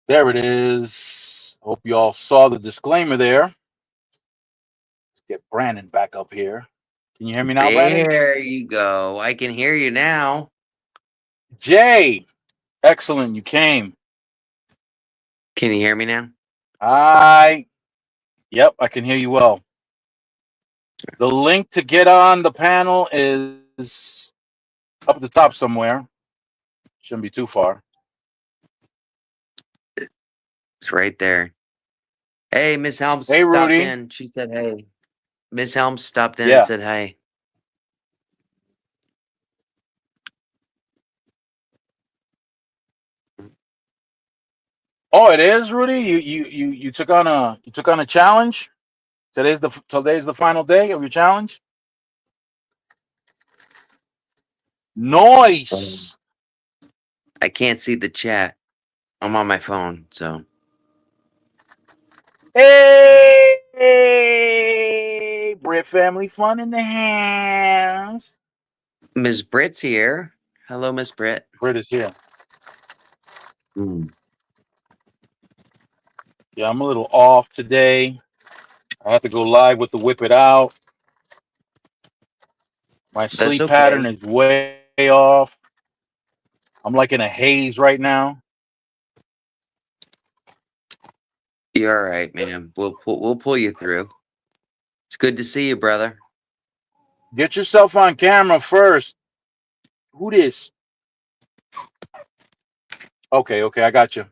There it is. Hope you all saw the disclaimer there. Let's get Brandon back up here. Can you hear me now, Brandon? There you go. I can hear you now. Jay, excellent. You came. Can you hear me now? I, yep, I can hear you well. The link to get on the panel is up at the top somewhere. Shouldn't be too far. It's right there. Hey, Miss Helms Hey, stopped Rudy. in. She said, hey. Miss Helms stopped in and Yeah. said, hey. Oh, it is, Rudy. You took on a challenge. Today's the final day of your challenge. Um, Noise. I can't see the chat. I'm on my phone, so. Hey, Brit family fun in the hands. Miss Britt's here. Hello, Miss Britt. Brit is here. Mm. Yeah, I'm a little off today. I have to go live with the whip it out. My That's sleep pattern okay. is way off. I'm like in a haze right now. You're all right, man. We'll pull you through. It's good to see you, brother. Get yourself on camera first. Who this? Okay, I got you.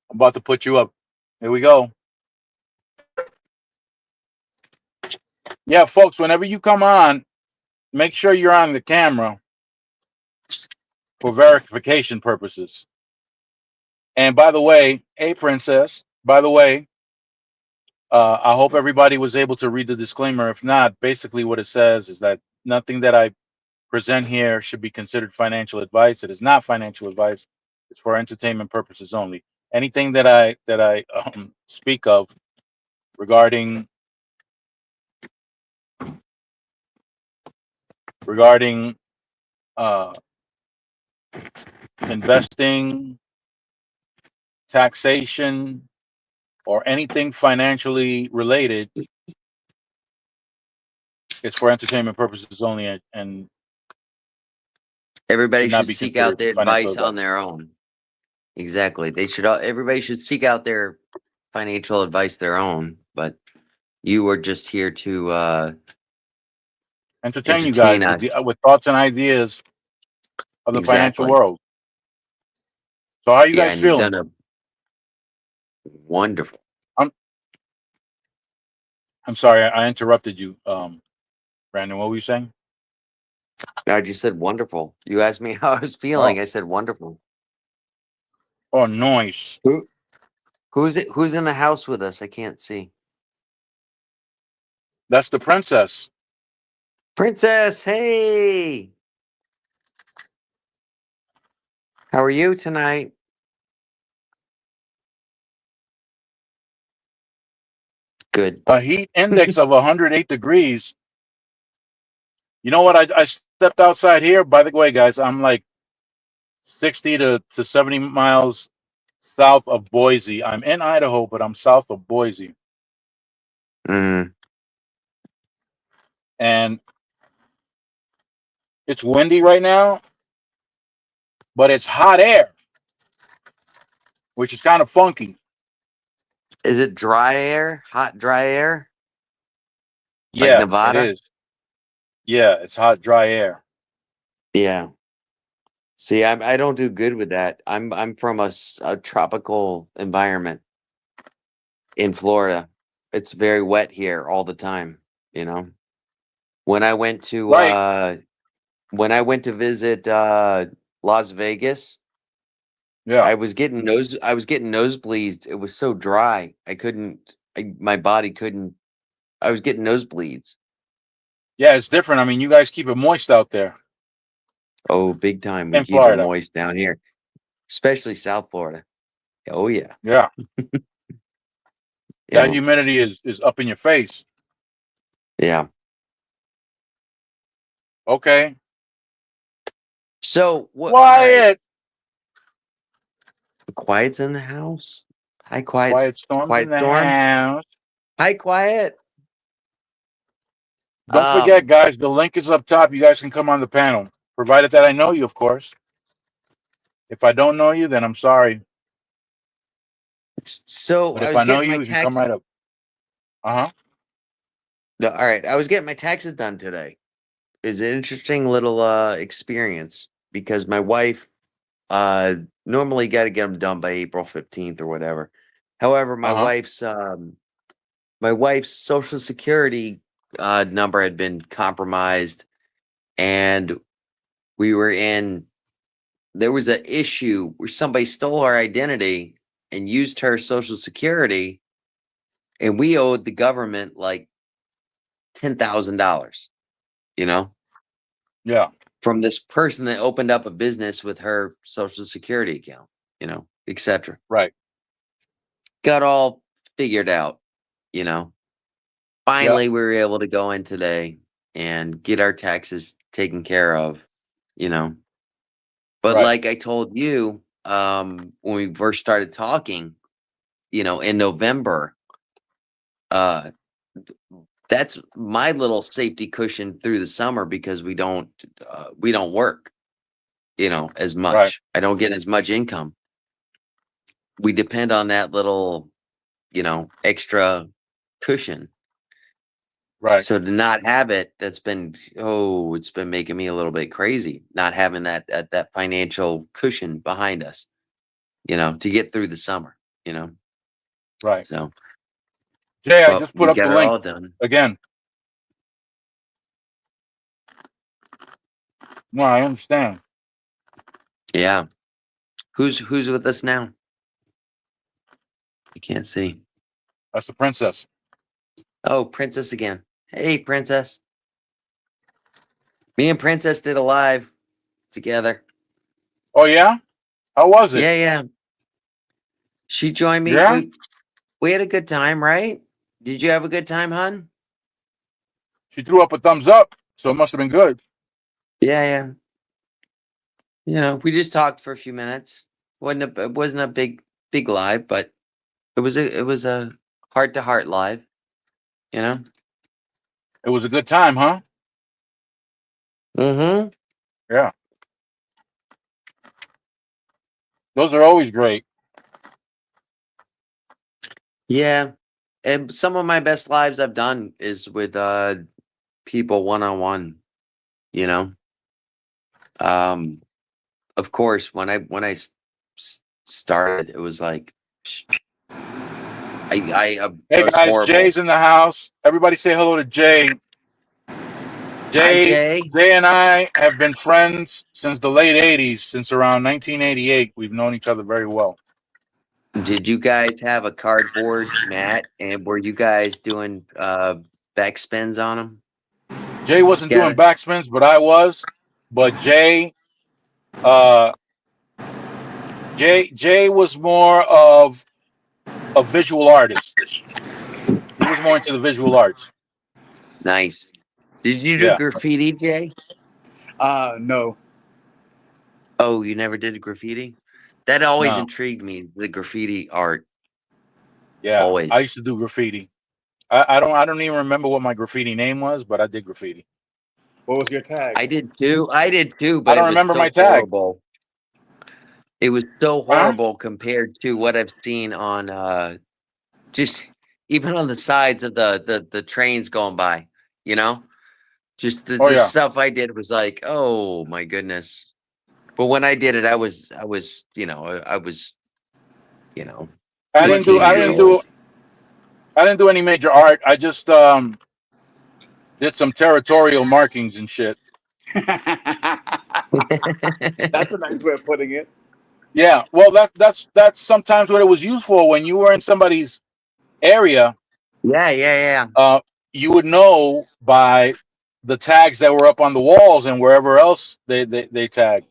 I'm about to put you up. Here we go. Yeah, folks, whenever you come on, make sure you're on the camera for verification purposes. And by the way, hey, Princess, by the way, I hope everybody was able to read the disclaimer. If not, basically what it says is that nothing that I present here should be considered financial advice. It is not financial advice. It's for entertainment purposes only. Anything that I speak of regarding regarding uh, investing, taxation, or anything financially related is for entertainment purposes only and should Everybody not should be seek considered out their financial advice on advice. their own. Exactly. They should. Everybody should seek out their financial advice their own. But you were just here to Entertain you entertain guys us. with thoughts and ideas of the financial Exactly. world. So how are you Yeah, guys and you've done feeling? a wonderful. I'm I'm sorry I interrupted you, Brandon. What were you saying? I just said wonderful. You asked me how I was feeling. Oh, I said wonderful. oh, noise. Who who's it? Who's in the house with us? I can't see. That's the princess. Princess, hey, how are you tonight? Good. A heat index of 108 degrees. You know what? I stepped outside here. By the way, guys, I'm like 60 to 70 miles south of Boise. I'm in Idaho, but I'm south of Boise. Mm. And it's windy right now, but it's hot air, which is kind of funky. Is it dry air? Hot dry air? Like Yeah, it Nevada? is. Yeah, it's hot, dry air. Yeah. See, I don't do good with that. I'm from a tropical environment in Florida. It's very wet here all the time, you know. When I went to Right. visit Las Vegas, Yeah. I was getting nosebleeds. It was so dry. My body couldn't I was getting nosebleeds. Yeah, it's different. I mean, you guys keep it moist out there Oh, big time. We in keep it Florida. moist down here, especially South Florida. Oh yeah. Yeah. That Yeah. humidity is up in your face. Yeah. Okay. So what all right. Quiet. Quiet's in the house. Hi, Quiet Storm's in Quiet the Storm. house. Hi, Quiet. Don't forget, guys, the link is up top. You guys can come on the panel, provided that I know you, of course. If I don't know you, then I'm sorry. So But I if was I know getting my you, you can come tax. right up. Uh huh. No, all right, I was getting my taxes done today. It's an interesting little experience because my wife normally got to get them done by April 15th or whatever. However, Uh huh. my wife's social security number had been compromised, and we were in there was an issue where somebody stole our identity and used her social security, and we owed the government like $10,000, you know, Yeah. from this person that opened up a business with her social security account, etc. Right. Got all figured out, you know. Yeah. Finally, we were able to go in today and get our taxes taken care of, you know. But Right. like I told you, when we first started talking, in November, uh, that's my little safety cushion through the summer because we don't work, as Right. much. I don't get as much income. We depend on that little, extra cushion. Right. So to not have it, it's been making me a little bit crazy, not having that financial cushion behind us, to get through the summer, you know. Right. So, Jay, I but just put we up the got it link all done. again. No, I understand. Yeah. Who's with us now? I can't see. That's the princess. Oh, Princess again. Hey, Princess. Me and Princess did a live together. Oh yeah. How was it? Yeah, yeah. She joined me. Yeah. We had a good time, right? Did you have a good time, hon? She threw up a thumbs up, so it must have been good. Yeah, yeah. We just talked for a few minutes. It wasn't a big live, but it was a heart to heart live, you know? It was a good time, huh? Mm-hmm. Yeah. Those are always great. Yeah. And some of my best lives I've done is with people one on one, you know. Um of course when I started, it was like I Hey was guys, horrible. Jay's in the house. Everybody say hello to Jay. Hi, Jay, Jay. Jay and I have been friends since the late '80s, since around 1988. We've known each other very well. Did you guys have a cardboard mat, and were you guys doing back spins on them Jay wasn't doing together? backspins, but I was. But uh, Jay was more of a visual artist. He was more into the visual arts. Nice. Did you do Yeah, graffiti, Jay? No. Oh, you never did graffiti? That always no, intrigued me, the graffiti art. yeah. I Always. used to do graffiti. I don't even remember what my graffiti name was, but I did graffiti. What was your tag? I did too, I but it don't was remember my so tag. horrible. It was so Huh? horrible compared to what I've seen on just even on the sides of the trains going by, you know? Just Oh the yeah. stuff I did was like, oh my goodness. But when I did it, I was, you know, I didn't do 15 I years didn't old. do I didn't do any major art. I just did some territorial markings and shit. That's a nice way of putting it. Yeah. Well, that's sometimes what it was used for. When you were in somebody's area, Yeah, yeah, uh, you would know by the tags that were up on the walls and wherever else they tagged.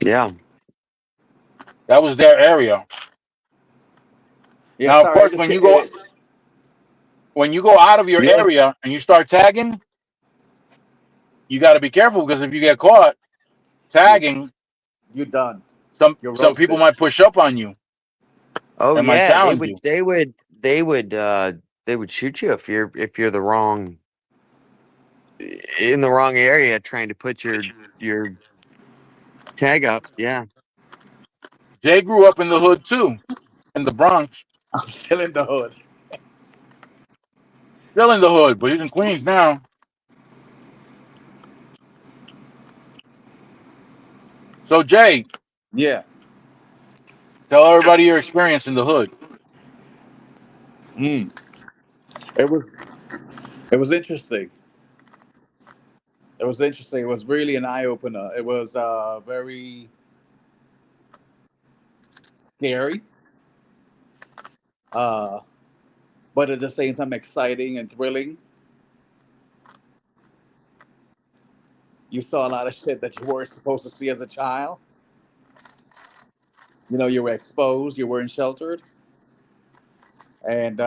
yeah. Yeah. That was their area. Yeah, Now, of sorry. course, when you go out of your Yeah. area and you start tagging, you got to be careful because if you get caught you, tagging, you're done. some You're some people roasted. might push up on you. Oh Am I yeah, they challenge would you? they would shoot you if you're the wrong in the wrong area trying to put your tag up. Yeah. Jay grew up in the hood too, in the Bronx. I'm still in the hood. Still in the hood, but he's in Queens now. So Jay, Yeah. tell everybody your experience in the hood. Mm. It was it was interesting. It was interesting. It was really an eye opener. It was very scary, uh, but at the same time exciting and thrilling. You saw a lot of shit that you weren't supposed to see as a child. You know, you were exposed, you weren't sheltered, and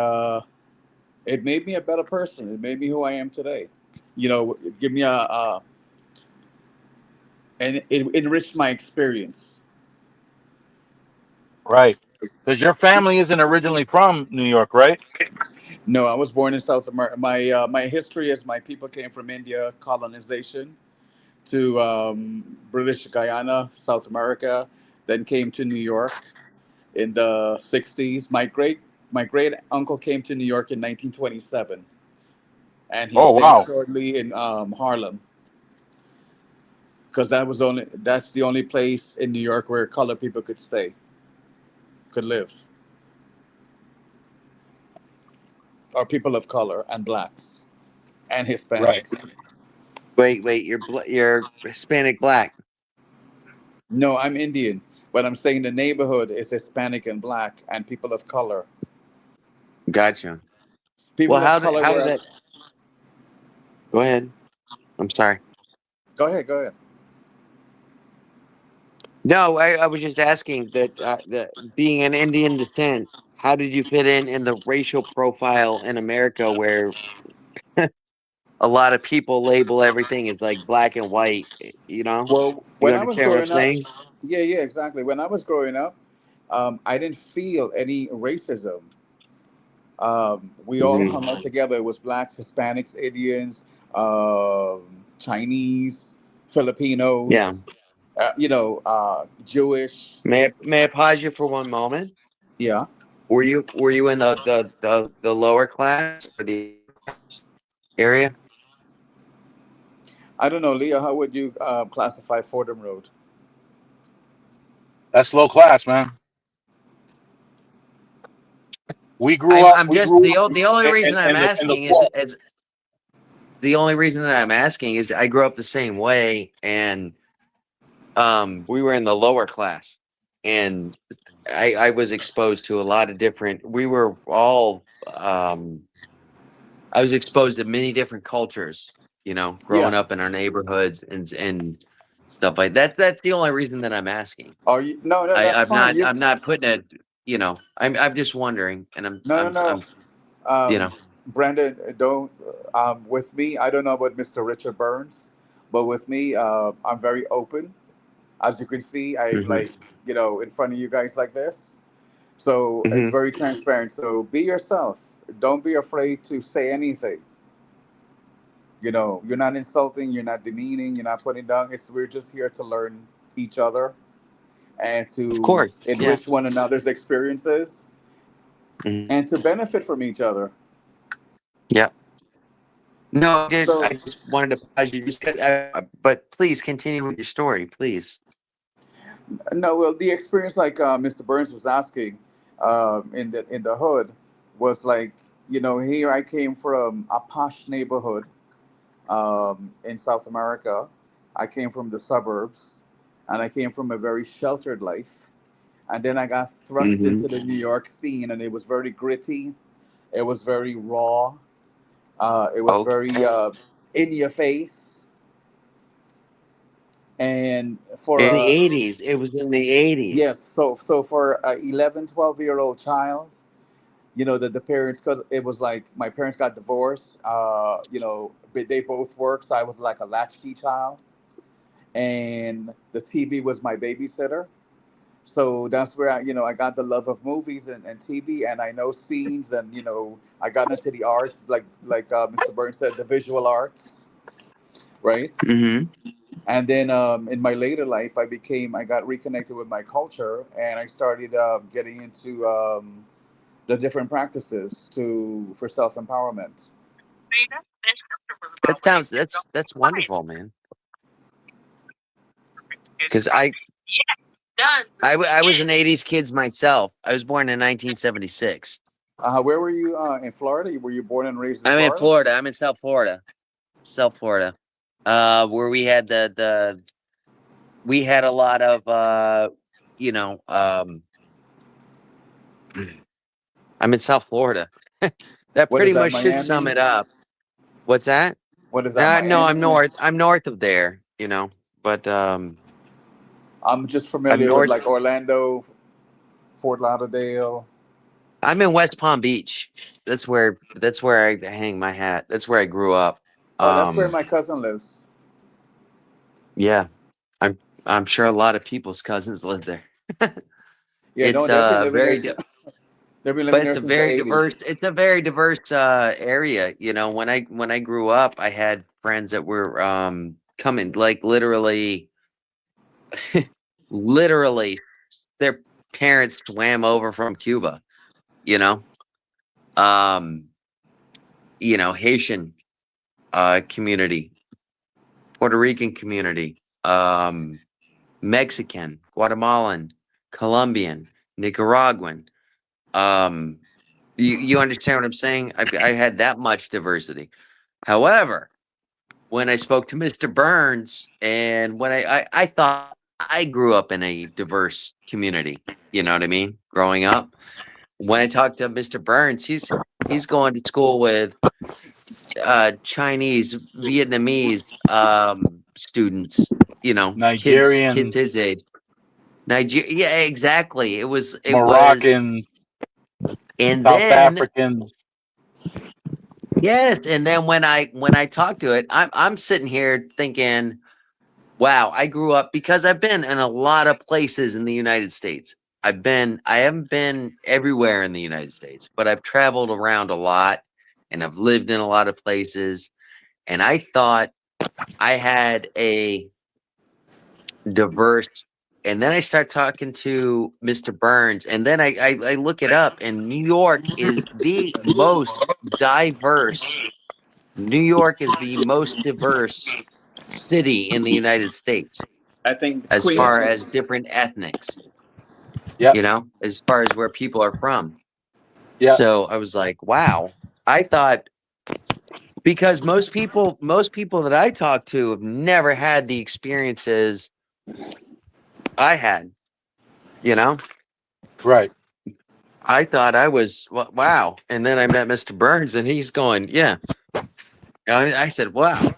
it made me a better person. It made me who I am today. You know, give me and it enriched my experience. Right. Because your family isn't originally from New York, right? No, I was born in South America. My history is my people came from India, colonization to British Guyana, South America, then came to New York in the '60s. My great uncle came to New York in 1927, and he Oh stayed wow. shortly in Harlem because that's the only place in New York where colored people could live, or people of color and blacks and Right. Hispanics. Wait, you're Hispanic black. No, I'm Indian, but I'm saying the neighborhood is Hispanic and black and people of color. Gotcha. Well, People of color how did were. that go ahead. I'm sorry. Go ahead, go ahead. No, I was just asking that being an Indian descent, how did you fit in the racial profile in America where a lot of people label everything as like black and white, you know? Well, You when I was understand what I'm growing up, saying? yeah, yeah, exactly. When I was growing up, I didn't feel any racism. We all Hmm. hung out together. It was blacks, Hispanics, Indians, Chinese, Yeah. Filipinos, Jewish. May I pause you for one moment? Yeah. Were you in the lower class or the area? I don't know, Leah, how would you classify Fordham Road? That's low class, man. We grew I'm up. I'm We just grew up the only reason I'm in the asking poor. is the only reason that I'm asking is I grew up the same way and we were in the lower class and I was exposed to a lot of different we were all I was exposed to many different cultures, you know, growing Yeah. up in our neighborhoods and stuff like that. That's the only reason that I'm asking. Are you? No, no, that's fine. You I'm not putting it, you know, I'm just wondering and no, no, no. you know, Brandon, don't. With me, I don't know about Mr. Richard Burns, but with me, I'm very open. As you can see, I'm hmm like, in front of you guys like this. So it's hmm very transparent. So be yourself. Don't be afraid to say anything. You're not insulting, you're not demeaning, you're not putting down. We're just here to learn each other and of to course. Yeah. enrich one another's experiences Mhm. and to benefit from each other. Yeah. No, So I just wanted to pause you just 'cause, but please continue with your story, please. no, well, the experience, like Mr. Burns was asking, in the hood, was like, here I came from a posh neighborhood in South America. I came from the suburbs, and I came from a very sheltered life. And then I got thrust Hmm. into the New York scene, and it was very gritty. It was very raw. It was very Okay. in your face. And In for the 80s. It was in the 80s. yes, so for a 11, 12-year-old child, the parents, because it was like my parents got divorced, but they both worked, so I was like a latchkey child, and the TV was my babysitter. So that's where I got the love of movies and TV, and I know scenes, and I got into the arts, like Mr. Burns said, the visual arts, right? Mm-hmm. And then in my later life, I got reconnected with my culture, and I started getting into the different practices for self empowerment. That's wonderful, man. Because I was an '80s kid myself. I was born in 1976. Where were you in Florida? Were you born and raised in I'm in Florida? Florida. I'm in South Florida. South Florida. Where we had we had a lot of you know, I'm in South Florida. That What is pretty that, much should sum Miami? it up. What's that? What is that, No, I'm Miami? north. I'm north of there, but I'm just I'm familiar with north. like Orlando, Fort Lauderdale. I'm in West Palm Beach. That's where I hang my hat. That's where I grew up. Oh, that's where Um, my cousin lives. yeah, I'm I'm sure a lot of people's cousins live there. Yeah, no, It's they've been living there. very They've been but living it's there a since the very '80s. diverse area. When I grew up, I had friends that were coming, like literally literally their parents swam over from Cuba, you know. Um, Haitian community, Puerto Rican community, Mexican, Guatemalan, Colombian, Nicaraguan. Um, you understand what I'm saying? I had that much diversity. However, when I spoke to Mr. Burns, and when I thought I grew up in a diverse community, you know what I mean? Growing up, when I talked to Mr. Burns, he's going to school with Chinese, Vietnamese students, kids his Nigerians, age. Nigeria, yeah, exactly. It was, Moroccans, and South then Africans. yes, and then when I talk to it, I'm sitting here thinking, wow, I grew up because I've been in a lot of places in the United States. I haven't been everywhere in the United States, but I've traveled around a lot and I've lived in a lot of places. And I thought I had a diverse, and then I start talking to Mr. Burns, and then I look it up, and New York is the most diverse. New York is the most diverse city in the United States I think as Queen. far Yeah, as different ethnics, yeah, as far as where people are from. yeah. So I was like, wow. I thought because most people that I talk to have never had the experiences I had, you know? Right. I thought I was wow. And then I met Mr. Burns and he's going, yeah. I said, wow.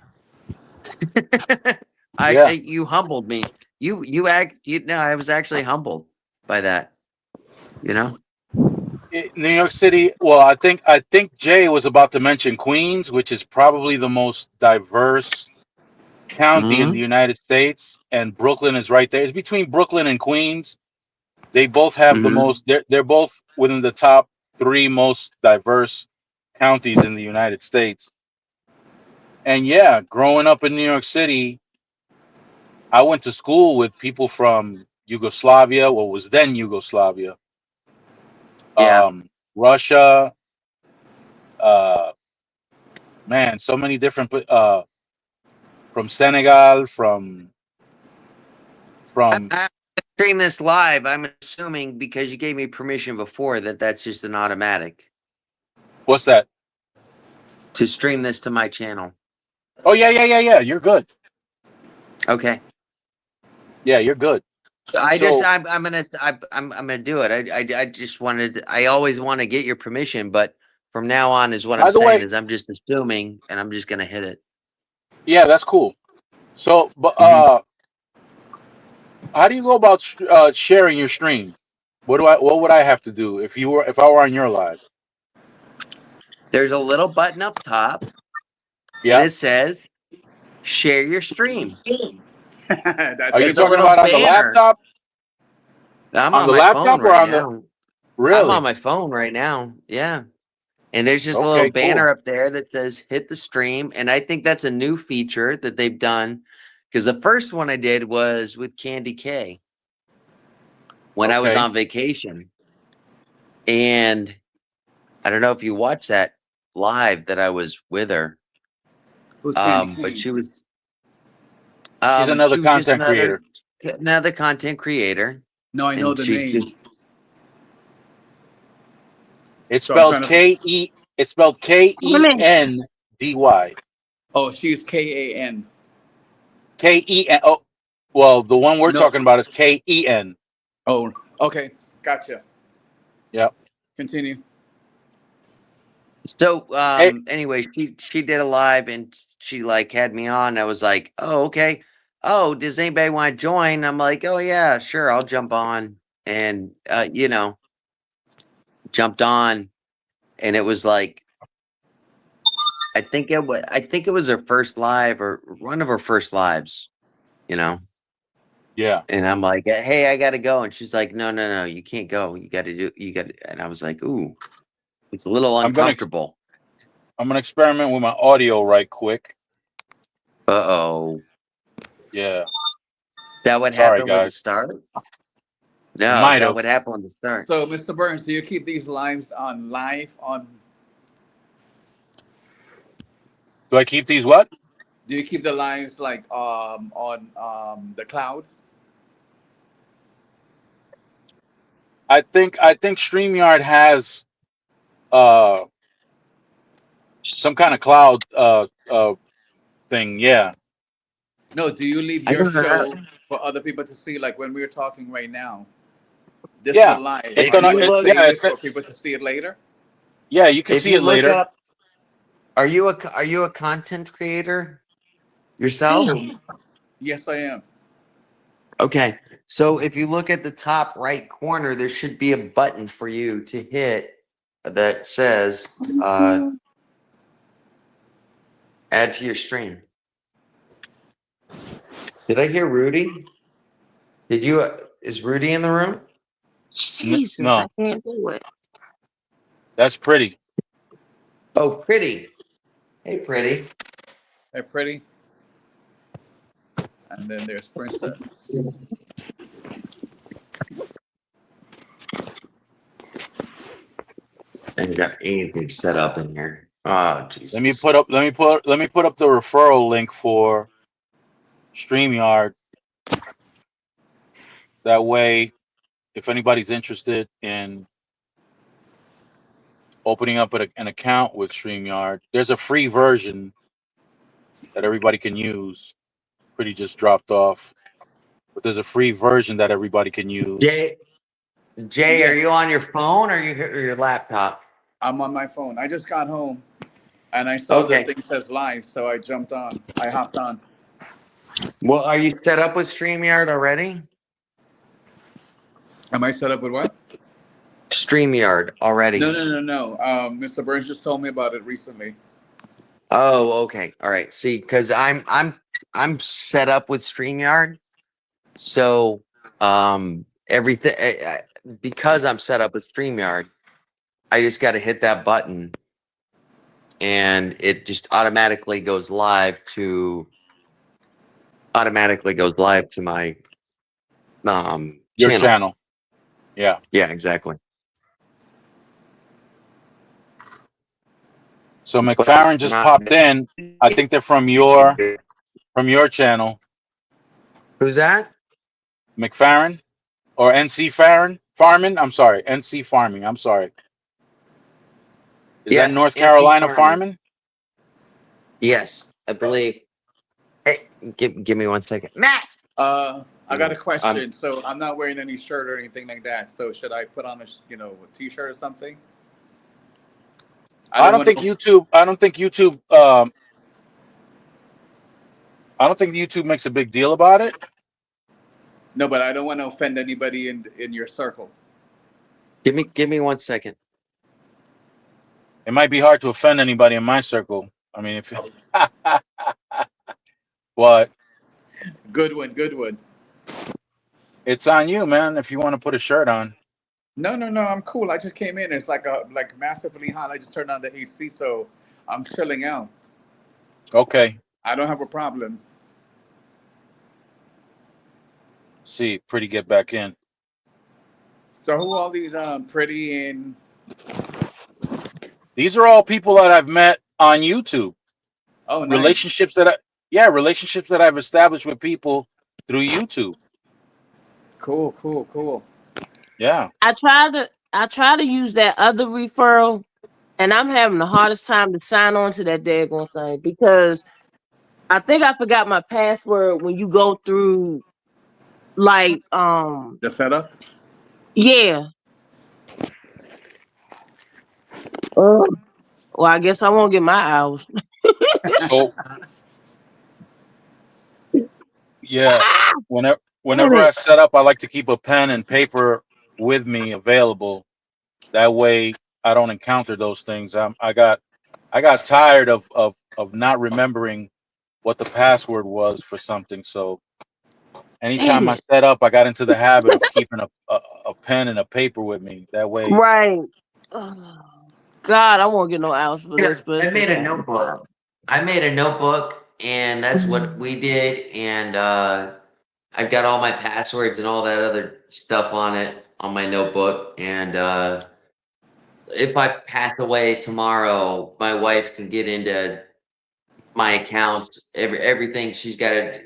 Yeah. You humbled me. I was actually humbled by that, you know? New York City. Well, I think Jay was about to mention Queens, which is probably the most diverse county in Hmm. the United States, and Brooklyn is right there. It's between Brooklyn and Queens. They both have the Hmm. most. They're both within the top three most diverse counties in the United States. And yeah, growing up in New York City, I went to school with people from Yugoslavia, what was then Yugoslavia, Yeah. Russia, uh, man, so many different, from Senegal, from I stream this live. I'm assuming because you gave me permission before that's just an automatic what's that? to stream this to my channel. Oh yeah, yeah, yeah, yeah. You're good. Okay. Yeah, you're good. I just So I'm gonna do it. I just wanted I always want to get your permission, but from now on is what I'm by the saying way, is I'm just assuming and I'm just gonna hit it. yeah, that's cool. So, but Hmm. how do you go about sharing your stream? What would I have to do if I were on your live? There's a little button up top and Yeah. it says share your stream. That's Are you it. It's a talking little about on the banner. laptop? I'm On on the my phone laptop or right on the? now. I'm Really? on my phone right now. Yeah. And there's just a little Okay, banner cool. up there that says hit the stream. And I think that's a new feature that they've done. Because the first one I did was with Candy K when I was Okay. on vacation. And I don't know if you watched that live that I was with her. Who's Candy But Cane? she was She's another just content creator. another content creator. No, I know And the she name. just It's So I'm spelled trying to. K-E. It's spelled Kendy. Oh, she's Kan. Ken. Oh, well, the one we're No. talking about is Ken. Oh, okay. Gotcha. Yep. Continue. so Hey, anyway, she did a live and she like had me on. I was like, oh, okay. Oh, does anybody want to join? I'm like, oh yeah, sure, I'll jump on. And jumped on and it was like I think it was her first live or one of her first lives, you know. yeah. And I'm like, hey, I gotta go. And she's like, no, you can't go. You gotta. And I was like, ooh, it's a little I'm gonna uncomfortable. experiment with my audio right quick. Uh-oh. Yeah. That what Sorry, happened with the guys. start? It No, is might that have. what happened with the start? So, Mr. Burns, do you keep these lives on live on? Do I keep these what? Do you keep the lives like on the cloud? I think StreamYard has some kind of cloud thing. Yeah. No. Do you leave I your don't know. show for other people to see? Like when we're talking right now, this is a Yeah. live. It's If Are gonna. you you gonna look, save Yeah. it for people to see it later? Yeah. You can if see you it look later. up, are you a content creator yourself? Oh, yes, I am. Okay. So if you look at the top right corner, there should be a button for you to hit that says add to your stream. Did I hear Rudy? Did you? Is Rudy in the room? Jesus, I No, can't do it. that's pretty. Oh, Pretty. Hey, Pretty. They're pretty. And then there's Princess. I ain't got anything set up in here. Oh, Jesus. Let me put up the referral link for StreamYard. That way, if anybody's interested in opening up an account with StreamYard, there's a free version that everybody can use. Pretty just dropped off, but there's a free version that everybody can use. Jay, are Yeah. you on your phone or your laptop? I'm on my phone. I just got home and I saw the Okay. thing says live, so I jumped on. I hopped on. Well, are you set up with StreamYard already? Am I set up with what? StreamYard already. No. Mr. Burns just told me about it recently. Oh, okay. All right. See, because I'm set up with StreamYard, so everything because I'm set up with StreamYard, I just got to hit that button, and it just automatically goes live to my Your channel. channel. Yeah. Yeah, exactly. So But McFarren just not popped in. I think they're from your channel, who's that? McFarren or NC Farming. I'm sorry, NC Farming. I'm sorry. Is that Yes, North NC Carolina Farming. Farming? Yes, I believe. Hey, give me 1 second, Max. I got a question. So I'm not wearing any shirt or anything like that. So should I put on a t-shirt or something? I don't think YouTube. I don't think YouTube makes a big deal about it. No, but I don't want to offend anybody in your circle. Give me 1 second. It might be hard to offend anybody in my circle. I mean, if but Good one. It's on you, man. If you want to put a shirt on. No, no, no. I'm cool. I just came in. It's like massively hot. I just turned on the AC, so I'm chilling out. Okay. I don't have a problem. See, pretty get back in. So who are all these pretty and These are all people that I've met on YouTube. oh nice. Relationships that I've established with people through YouTube. Cool, cool, cool. Yeah. I try to use that other referral, and I'm having the hardest time to sign on to that daggone thing because I think I forgot my password when you go through like The setup? yeah. Well, I guess I won't get my hours. So yeah. Ah, damn Whenever I it. set up, I like to keep a pen and paper with me available. That way I don't encounter those things. I got tired of not remembering what the password was for something. So anytime Damn I it. set up, I got into the habit of keeping a pen and a paper with me. That way, Right. Oh, God, I won't get no hours for Yeah, this, but I it's made a okay. notebook. I made a notebook, and that's what we did. And I've got all my passwords and all that other stuff on it on my notebook. And if I pass away tomorrow, my wife can get into my accounts. Everything she's got to,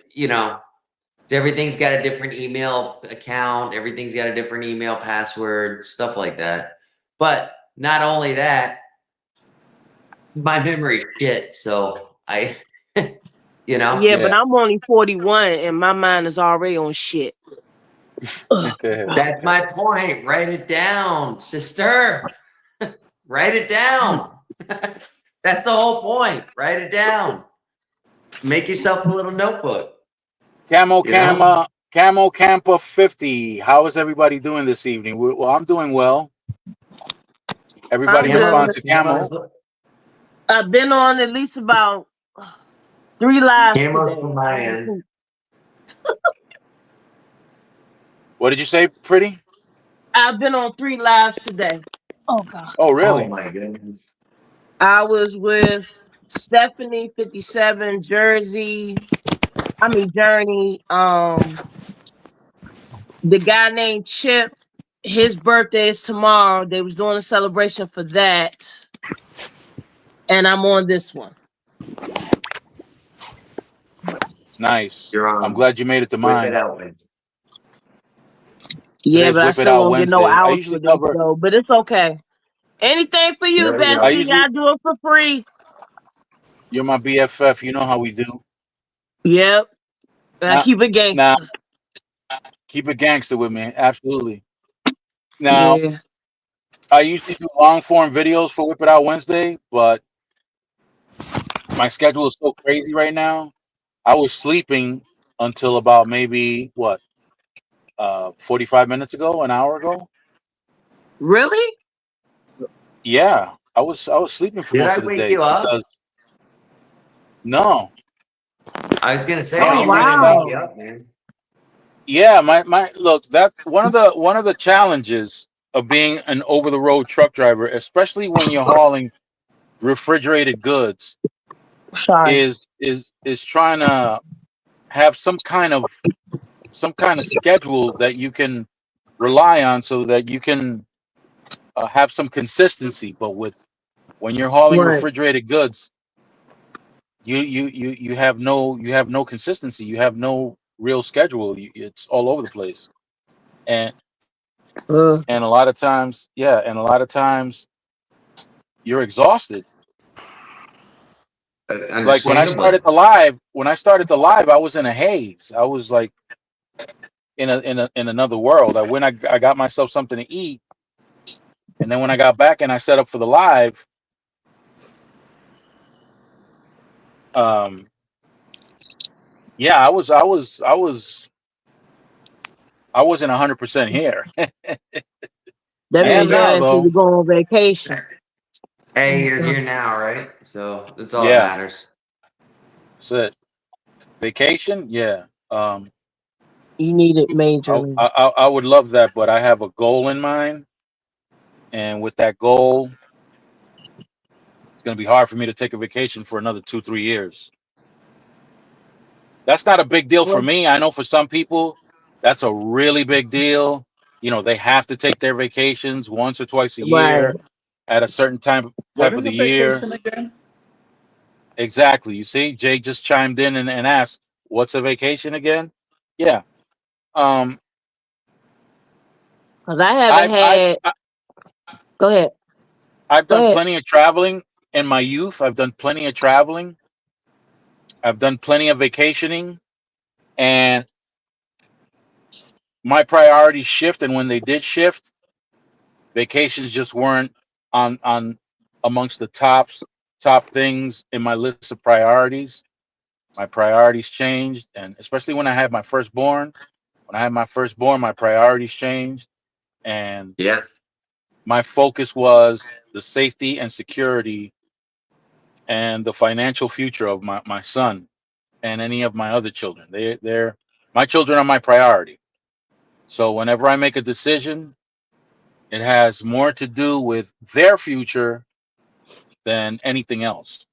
everything's got a different email account. Everything's got a different email password, stuff like that. But not only that, my memory's shit. So I, Yeah, yeah. but I'm only 41 and my mind is already on shit. Ugh. That's my point. Write it down, sister. Write it down. That's the whole point. Write it down. Make yourself a little notebook. Camo You know? Campa 50. How is everybody doing this evening? Well, I'm doing well. Everybody I'm respond good. to Camo. I've been on at least about 3 lives Camo's today. from my end. What did you say, Pretty? I've been on 3 lives today. Oh God. Oh, Oh really? my goodness. I was with Stephanie 57, Journey. The guy named Chip, his birthday is tomorrow. They was doing a celebration for that. And I'm on this one. Nice. You're on. I'm glad you made it to Whip it mine. out with. Yeah, Today's but I Whip It still Out won't get no Wednesday. I hours usually for this cover. though. But it's okay. Anything for you, There we go. I Bestie. usually. I do it for free. You're my BFF. You know how we do. Yep. I Now, keep it gangster. now, keep it gangster with me. Absolutely. Now, Yeah. I usually do long form videos for Whip It Out Wednesday, but my schedule is so crazy right now. I was sleeping until about maybe 45 minutes ago, an hour ago. Really? Yeah, I was sleeping for Did most I of the wake day you up? because no, I was gonna say no, I Oh you didn't didn't. wake you wow. up, man. Yeah, my look, that's one of the challenges of being an over the road truck driver, especially when you're hauling refrigerated goods, Sorry. is trying to have some kind of schedule that you can rely on so that you can have some consistency. But when you're hauling Right. refrigerated goods, you have no consistency. You have no real schedule. It's all over the place, and Uh, and a lot of times, yeah, and a lot of times you're exhausted. Like Understandably. when I started the live, I was in a haze. I was like in another world. I got myself something to eat, and then when I got back and I set up for the live, um, yeah, I wasn't 100% here. that I am means now your ass need though. to go on vacation. Hey, you're here now, right? So that's all that Yeah, matters. that's it. Vacation, yeah. You need it I, majorly. I would love that, but I have a goal in mind, and with that goal, it's going to be hard for me to take a vacation for another 2 3 years. That's not a big deal for Well, me. I know for some people, that's a really big deal. They have to take their vacations once or twice a right. year at a certain What type is of a the year. vacation again? Exactly. You see, Jay just chimed in and asked, "What's a vacation again?" Yeah. Um. Because I haven't I've I've had. I- Go ahead. I've Go done ahead. plenty of traveling in my youth. I've done plenty of traveling. I've done plenty of vacationing, and my priorities shift. And when they did shift, vacations just weren't on amongst the top things in my list of priorities. My priorities changed, and especially when I had my firstborn. When I had my firstborn, my priorities changed, and Yeah. my focus was the safety and security and the financial future of my son and any of my other children. They're my children are my priority. So whenever I make a decision, it has more to do with their future than anything else.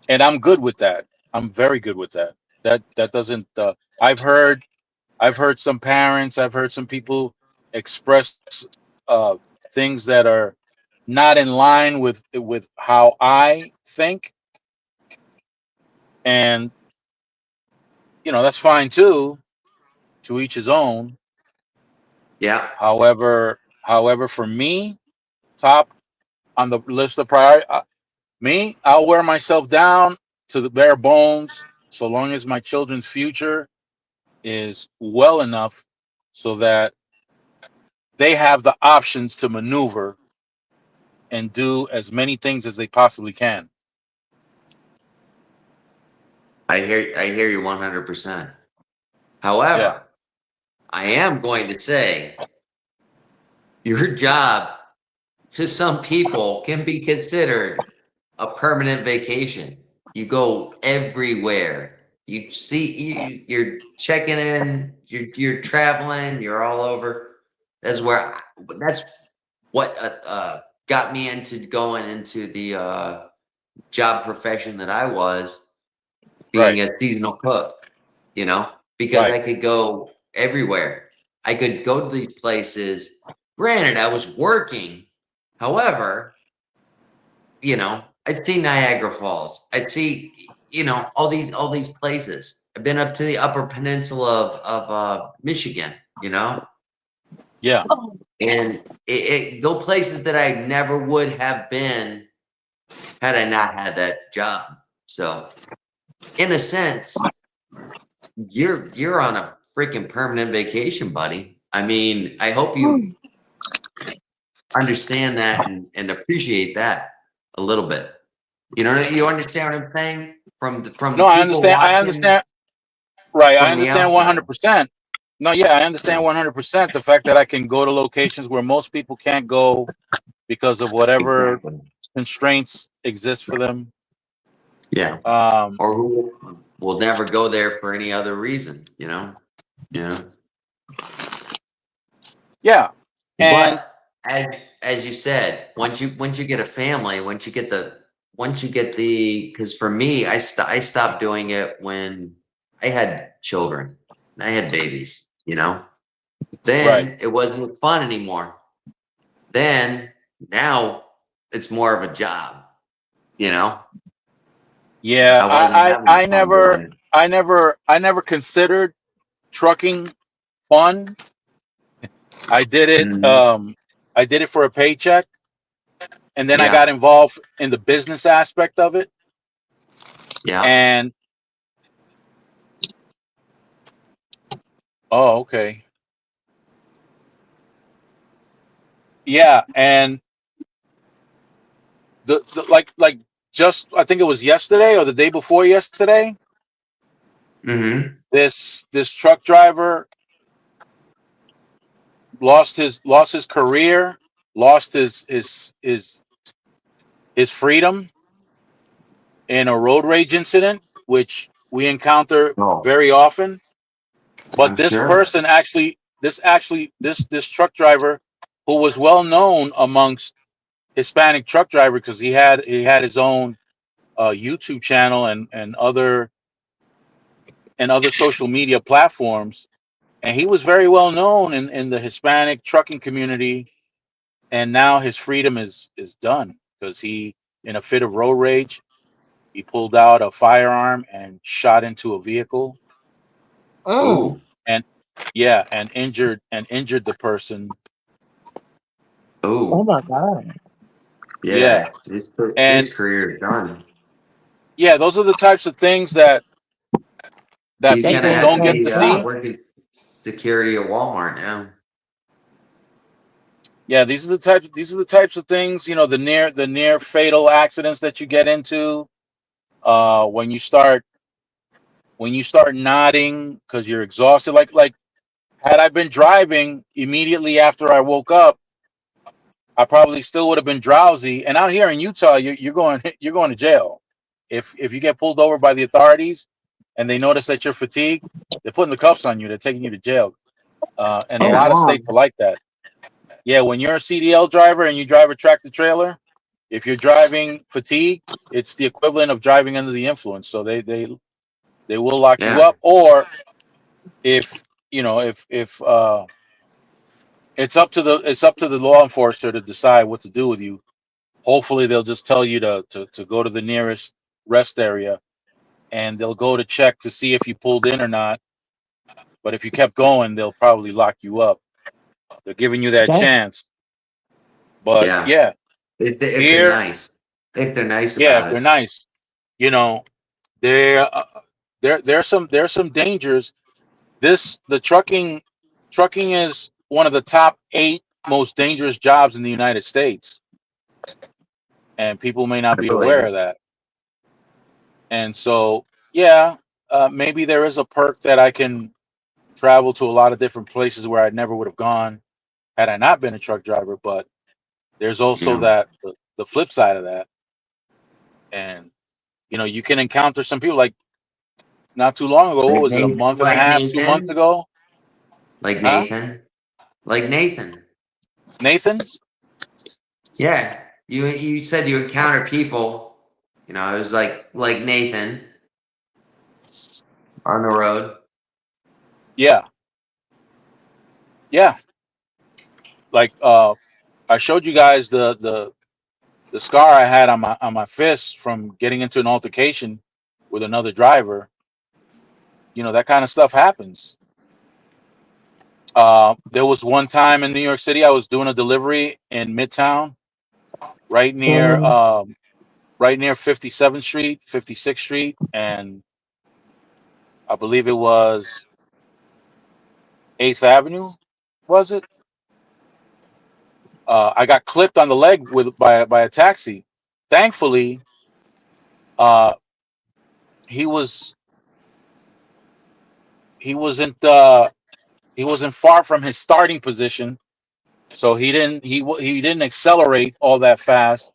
And I'm good with that. I'm very good with that. That doesn't I've heard I've heard some parents, I've heard some people express uh things that are not in line with how I think, and that's fine too, to each his own. Yeah. However, for me, top on the list of priority, me, I'll wear myself down to the bare bones so long as my children's future is well enough so that they have the options to maneuver and do as many things as they possibly can. I hear you 100%. Yeah. However, I am going to say your job to some people can be considered a permanent vacation. You go everywhere. You see, you're checking in. You're traveling. You're all over. That's where. That's what got me into going into the job profession that I was, being Right. a seasonal cook. Because Right. I could go everywhere. I could go to these places. Granted, I was working. However, I'd see Niagara Falls. I'd see, all these places. I've been up to the Upper Peninsula of Michigan, Yeah. Oh, and go places that I never would have been had I not had that job. So, in a sense, you're on a freaking permanent vacation, buddy. I mean, I hope you understand that and appreciate that a little bit. You understand what I'm saying? From the No, I people understand. I watching understand. Right. I from the understand outside. 100%. No, yeah, I understand Yeah, 100% the fact that I can go to locations where most people can't go because of whatever exactly. constraints exist for them. Yeah. Um, Or who will never go there for any other reason. Yeah. yeah. And But as you said, once you get a family, once you get the because for me, I stopped doing it when I had children. I had babies. right. Then it wasn't fun anymore. Then now it's more of a job. You know, Yeah, I wasn't having I fun doing never it. I never considered trucking fun. I did it Mhm. I did it for a paycheck, and then I got Yeah, involved in the business aspect of it. yeah. And oh, okay. Yeah, and the like just I think it was yesterday or the day before yesterday, Mm-hmm. this truck driver lost his career, lost his freedom in a road rage incident, which we encounter Oh, very often. But I'm this sure. person actually, this truck driver, who was well known amongst Hispanic truck driver, because he had his own YouTube channel and other social media platforms, and he was very well known in the Hispanic trucking community. And now his freedom is done because he, in a fit of road rage, he pulled out a firearm and shot into a vehicle, Mm. Ooh. and yeah, and injured the person. Oh Ooh. my God. Yeah, Yeah. and His career is done. yeah, those are the types of things that He's They gonna people can't have to don't get change to be God. see. working security at Walmart now. Yeah, these are the types of things, the near fatal accidents that you get into when you start nodding because you're exhausted. Like had I been driving immediately after I woke up, I probably still would have been drowsy. And out here in Utah, you're going you're going to jail if you get pulled over by the authorities and they notice that you're fatigued. They're putting the cuffs on you. They're taking you to jail. And a Oh Yeah. lot of wow. states are like that. Yeah, when you're a CDL driver and you drive a tractor trailer, if you're driving fatigue, it's the equivalent of driving under the influence. So they will lock you Yeah. up. Or if if it's up to the law enforcer to decide what to do with you. Hopefully they'll just tell you to go to the nearest rest area, and they'll go to check to see if you pulled in or not. But if you kept going, they'll probably lock you up. They're giving you that Dang. chance. But Yeah. yeah, If they're here, nice. If they're nice yeah, about if they're it. nice, you know, there there's some dangers. The trucking is one of the top 8 most dangerous jobs in the United States, and people may not I be believe aware of it. that. And so, yeah, maybe there is a perk that I can travel to a lot of different places where I never would have gone had I not been a truck driver. But there's also Yeah. that the flip side of that, and you can encounter some people like not too long ago. What was it? A month and a Like half, 2 months Nathan. ago? Like Huh? Nathan. Like Nathan. Nathan? Yeah. You said you encounter people. It was like Nathan on the road. Yeah, yeah. Like I showed you guys the scar I had on my fist from getting into an altercation with another driver. That kind of stuff happens. There was one time in New York City, I was doing a delivery in Midtown, right near Mm. um, right near 57th Street, 56th Street, and I believe it was 8th Avenue. Was it? I got clipped on the leg by a taxi. Thankfully, uh, he was he wasn't uh, he wasn't far from his starting position, so he didn't accelerate all that fast,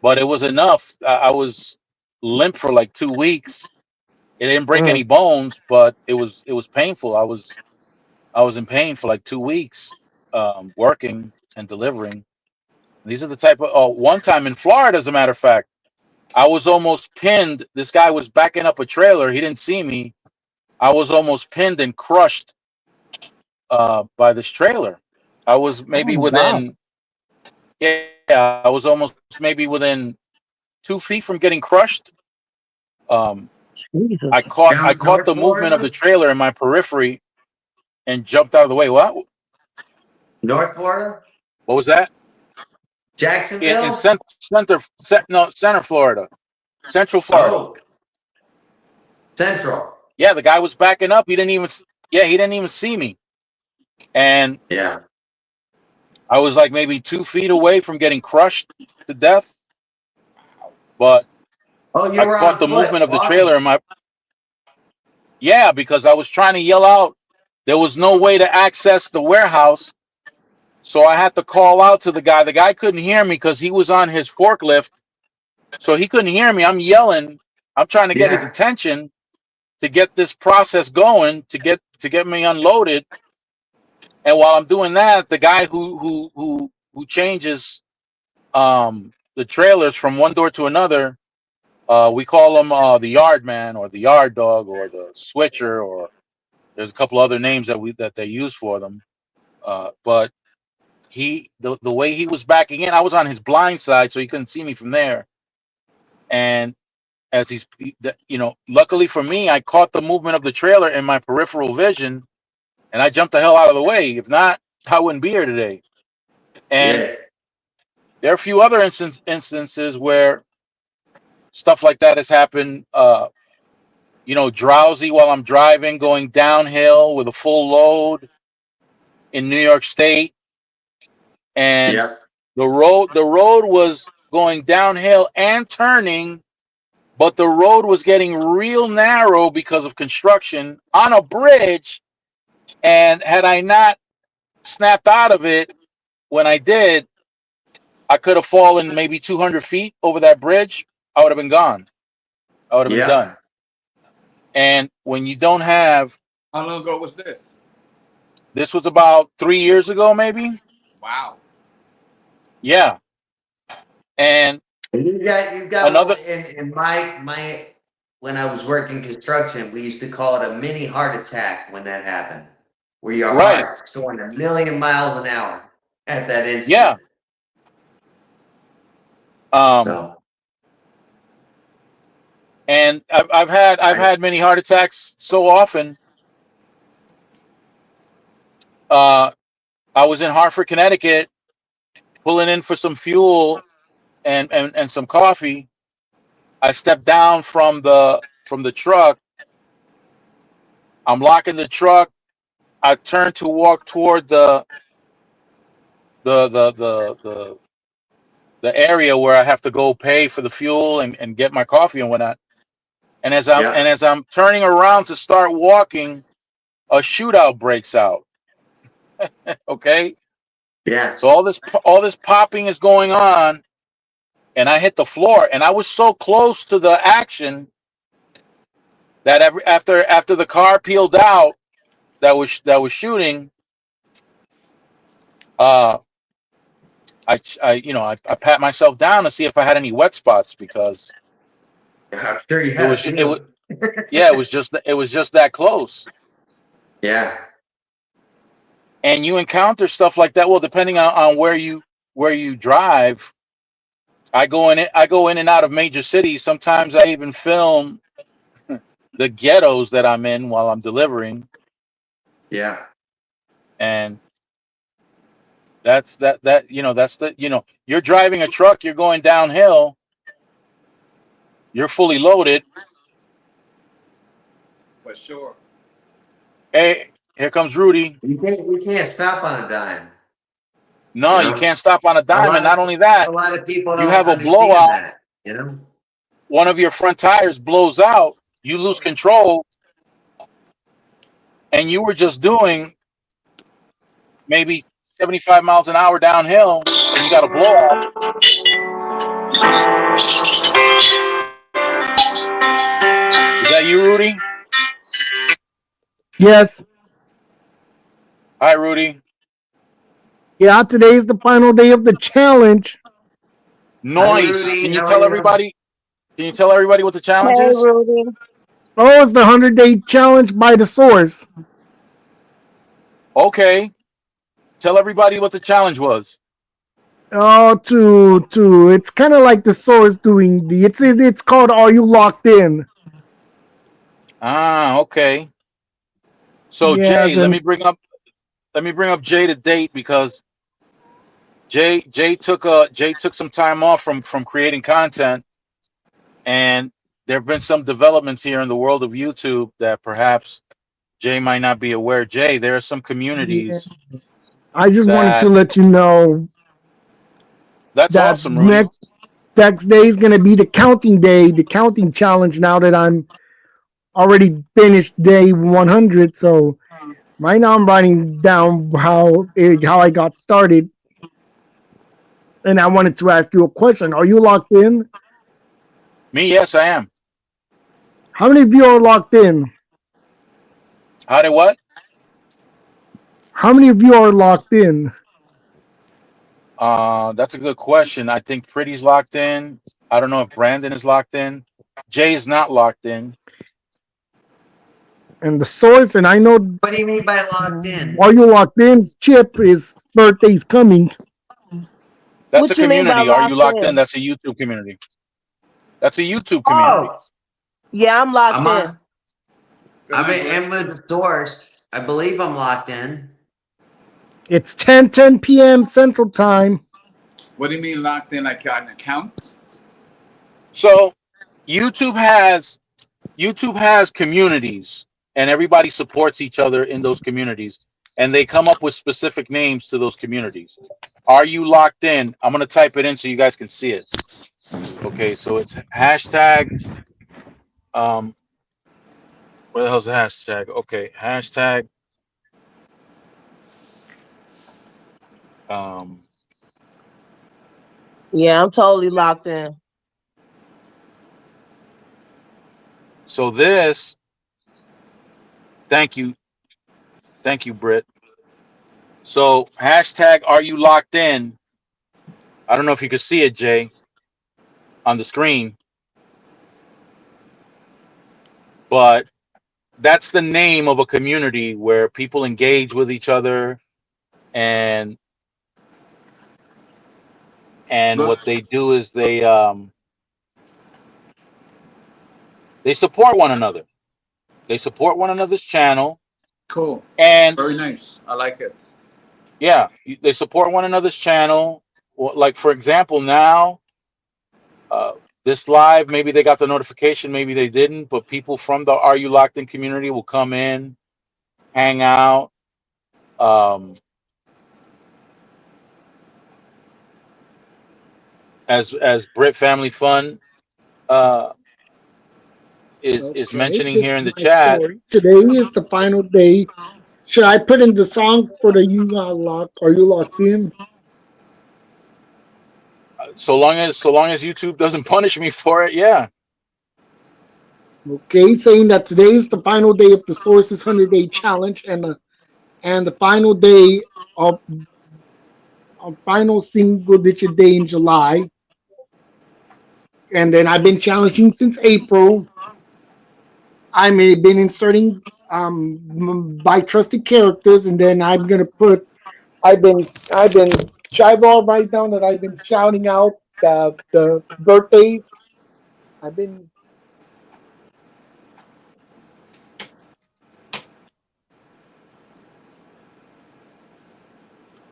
but it was enough. I was limp for like 2 weeks. It didn't break Mm. any bones, but it was painful. I was in pain for like 2 weeks, working and delivering. These are the type of one time in Florida, as a matter of fact, I was almost pinned. This guy was backing up a trailer. He didn't see me. I was almost pinned and crushed by this trailer. I was Oh maybe my God. within yeah, I was almost maybe within 2 feet from getting crushed. Um, Jesus. I caught That I was caught North the movement of the Florida? trailer in my periphery and jumped out of the way. North Florida? What was that? In Jacksonville? center Florida, Central Florida. Oh, Central. Yeah, the guy was backing up. He didn't even see me, and Yeah. I was like maybe 2 feet away from getting crushed to death. But Oh, you I were caught on the movement foot of the trailer walking. in my because I was trying to yell out. There was no way to access the warehouse, so I had to call out to the guy. The guy couldn't hear me because he was on his forklift, so he couldn't hear me. I'm yelling. I'm trying to get his Yeah. attention, to get this process going, to get me unloaded. And while I'm doing that, the guy who changes the trailers from one door to another, we call him the yard man or the yard dog or the switcher, or there's a couple other names that they use for them. But the way he was backing in, I was on his blind side, so he couldn't see me from there. And as luckily for me, I caught the movement of the trailer in my peripheral vision, and I jumped the hell out of the way. If not, I wouldn't be here today. And Yeah. there are a few other instances where stuff like that has happened. Drowsy while I'm driving, going downhill with a full load in New York State, and Yeah. the road was going downhill and turning, but the road was getting real narrow because of construction on a bridge. And had I not snapped out of it when I did, I could have fallen maybe 200 feet over that bridge. I would have been gone. I would have been Yeah. done. And when you don't have, How long ago was this? this was about 3 years ago, maybe. Wow. Yeah. And You've got another, in my when I was working construction, we used to call it a mini heart attack when that happened, where your Right. heart's going 1,000,000 miles an hour at that instant. yeah. So And I've had many heart attacks so often. I was in Hartford, Connecticut, pulling in for some fuel and some coffee. I stepped down from the truck. I'm locking the truck. I turn to walk toward the area where I have to go pay for the fuel and get my coffee and whatnot. And as I'm turning around to start walking, a shootout breaks out. Okay. yeah. So all this popping is going on, and I hit the floor, and I was so close to the action that after the car peeled out that was shooting, I pat myself down to see if I had any wet spots, because I'm sure you it have was a it few. was yeah, it was just that close. Yeah. And you encounter stuff like that. Well, depending on where you drive, I go in and out of major cities. Sometimes I even film the ghettos that I'm in while I'm delivering. Yeah. And that's you're driving a truck, you're going downhill, you're fully loaded. For sure. Hey, here comes Rudy. We can't stop on a dime. No, you can't stop on a dime. And not only that, A lot of people you don't have a understand blowout. that, you know? One of your front tires blows out, you lose control, and you were just doing maybe 75 miles an hour downhill, and you got a blowout. Is that you, Rudy? Yes. Hi, Rudy. Yeah, today is the final day of the challenge. Nice. Rudy, Can you how tell are you? everybody? Can you tell everybody what the challenge Hey, is? Rudy. Oh, it's the 100-day challenge by the source. Okay. Tell everybody what the challenge was. Oh, it's kind of like the source doing it's called Are You Locked In? Ah, okay. So Yes, Jay, let and me bring up Jay to date, because Jay took some time off from creating content, and there have been some developments here in the world of YouTube that perhaps Jay might not be aware. Jay, there are some communities I just wanted to that let you know that's that awesome, Rudy. next day is going to be the counting day, the counting challenge. Now that I'm already finished day 100, so right now I'm writing down how I got started. And I wanted to ask you a question. Are you locked in? Me, yes, I am. How many of you are locked in? How did what? How many of you are locked in? That's a good question. I think Pretty's locked in. I don't know if Brandon is locked in. Jay is not locked in. And the source, and I know What do you mean by locked in? are you locked in? Chip, his birthday's coming. That's a What you mean by community. Are you locked locked in? in? That's a YouTube community. That's a YouTube community. Oh, yeah, I'm locked I'm on. in. I'm with the source. I believe I'm locked in. It's 10 p.m. Central Time. What do you mean locked in? Like an account? So YouTube has communities, and everybody supports each other in those communities, and they come up with specific names to those communities. Are you locked in? I'm gonna type it in so you guys can see it. Okay, so it's hashtag. Where the hell's the hashtag? Okay, hashtag. Yeah, I'm totally locked in. So this. Thank you, Britt. So hashtag. Are you locked in? I don't know if you can see it, Jay, on the screen, but that's the name of a community where people engage with each other, and Look, what they do is they support one another. They support one another's channel, cool. and Very nice. I like it. yeah, they support one another's channel. Well, like for example, now this live, maybe they got the notification, maybe they didn't, but people from the Are You Locked In community will come in, hang out. As Brit Family Fun is Okay, mentioning this here in is the my chat. story. Today is the final day. Should I put in the song for the you are locked? Are you locked in? So long as YouTube doesn't punish me for it, yeah. Okay, saying that today is the final day of the Sources 100-day challenge and the final day of final single digit day in July. And then I've been challenging since April. I may have been inserting by trusted characters, and then I'm gonna put I've been I've all right down that I've been shouting out the birthdays. I've been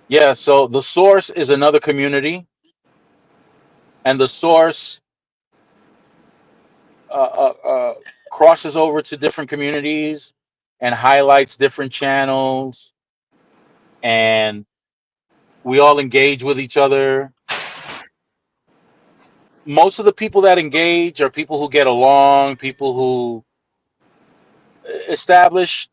Yeah, so the source is another community, and the source crosses over to different communities and highlights different channels, and we all engage with each other. Most of the people that engage are people who get along, people who establish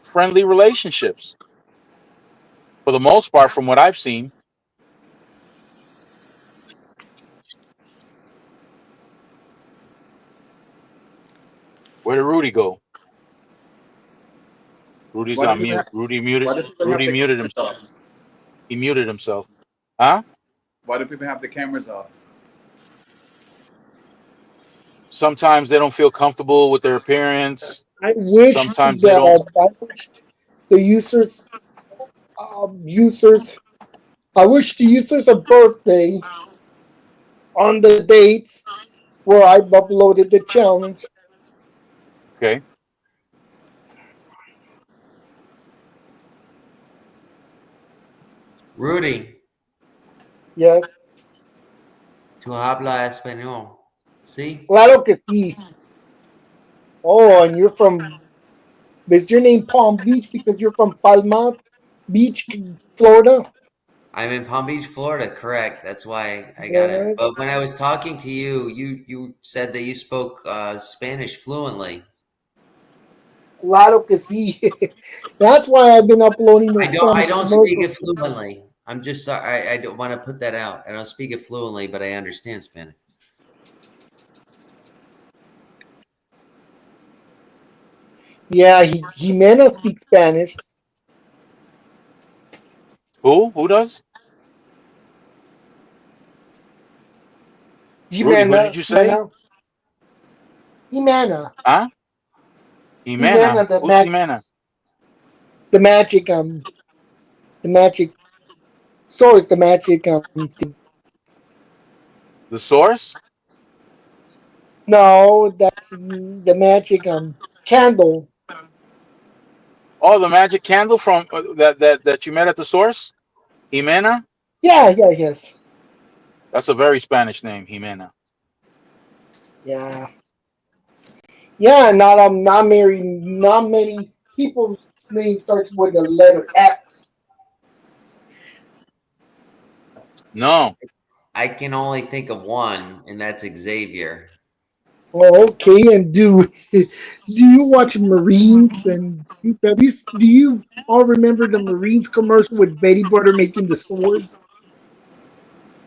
friendly relationships for the most part, from what I've seen. Where did Rudy go? Rudy's Why do on people mute. have, why do people have Rudy the muted cameras himself. off? He muted himself. Huh? Why do people have the cameras off? Sometimes they don't feel comfortable with their appearance. I wish Sometimes they don't. the users I wish the users a birthday on the dates where I've uploaded the challenge. Okay. Rudy, Yes. tu habla español. See? Claro que sí. Oh, and you're from is your name Palm Beach because you're from Palma Beach, Florida? I'm in Palm Beach, Florida, correct. That's why I got it. Yes. But when I was talking to you, you said that you spoke Spanish fluently. Claro que sí. That's why I've been uploading those I Spanish don't speak commercials. it fluently. I'm just sorry. I don't want to put that out. I don't speak it fluently, but I understand Spanish. Yeah, Jimena speaks Spanish. Who? Who does? Rudy, who did Jimena, you say? Jimena, Jimena, Huh? Jimena. Jimena, the Who's Jimena? the magic, the magic source, the magic, thing. The source? No, that's the magic, candle. Oh, the magic candle from that you met at the source? Jimena? Yeah, yeah, yes, That's a very Spanish name, Jimena. yeah, yeah. Not many people's name starts with the letter X. No. I can only think of one, and that's Xavier. Oh, okay, and do you watch Marines and do you all remember the Marines commercial with Betty Butter making the sword?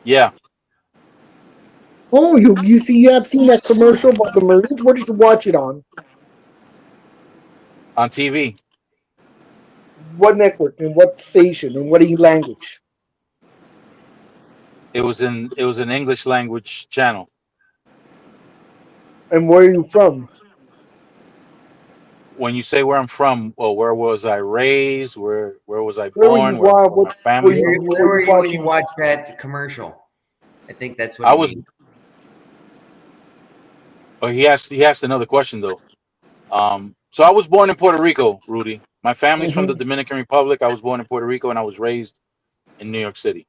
Yeah, Oh, you see, you have seen that commercial about the Marines. Where did you watch it on? on TV. What network and what station and what language? It was an English language channel. And where are you from? When you say where I'm from, well, where was I raised? Where was I Where were you? born? Where my What's family from? Where were were you you when you watching? watched that commercial? I think that's what I he was. means. Oh, he asked another question though. So I was born in Puerto Rico, Rudy. My family's from the Hmm. Dominican Republic. I was born in Puerto Rico and I was raised in New York City.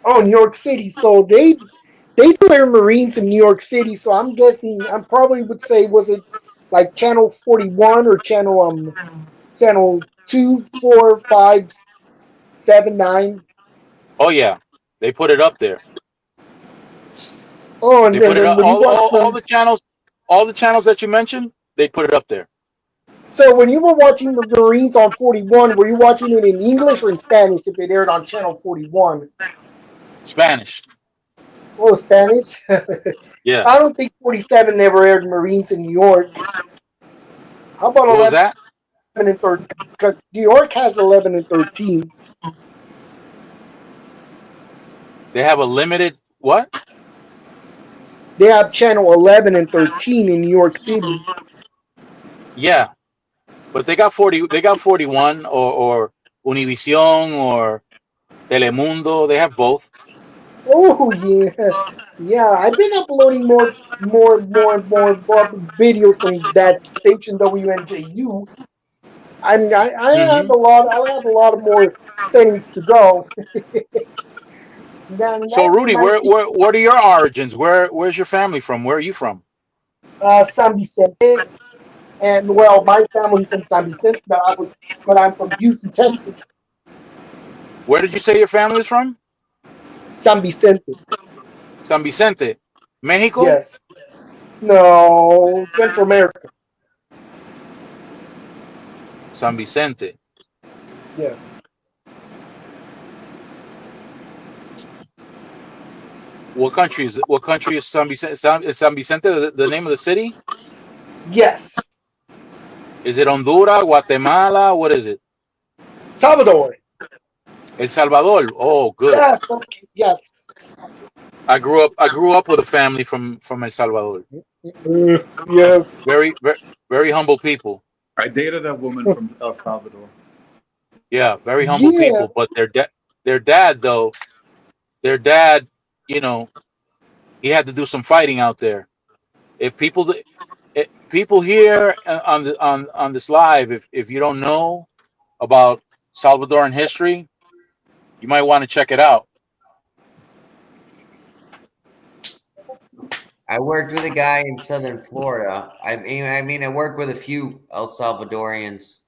Oh, New York City. So they do air Marines in New York City. So I'm guessing I probably would say was it like channel 41 or channel 2, 4, 5, 7, 9. Oh yeah, they put it up there. Oh, They and put it then up. when you watch All the channels that you mentioned, they put it up there. so when you were watching the Marines on 41, were you watching it in English or in Spanish if it aired on channel 41? Spanish. Oh, Spanish. Yeah. I don't think 47 never aired Marines in New York. How about What was 11 that? and 13? Because New York has 11 and 13. They have a limited what? They have channel 11 and 13 in New York City. Yeah, but they got 40. They got 41 or Univision or Telemundo. They have both. Oh yeah, yeah. I've been uploading more videos from that station WNJU. I have Hmm. a lot. I have a lot of more settings to go. Then So that Rudy, reminds where, me, where what are your origins? Where's your family from? Where are you from? San Vicente, and well, my family's from San Vicente, but I'm from Houston, Texas. Where did you say your family is from? San Vicente, San Vicente, Mexico. yes. No, Central America, San Vicente. yes, What country is it? What country is San Vicente? Is San Vicente the name of the city? yes. Is it Honduras, Guatemala? What is it? Salvador, El Salvador. Oh, good. yes, okay, yes. I grew up with a family from El Salvador. Yes. Very, very, very humble people. I dated a woman from El Salvador. Yeah, very humble Yeah. people. But their dad though, their dad, you know, he had to do some fighting out there. If people here on this live, if you don't know about Salvadoran history, you might want to check it out. I worked with a guy in Southern Florida. I work with a few El Salvadorians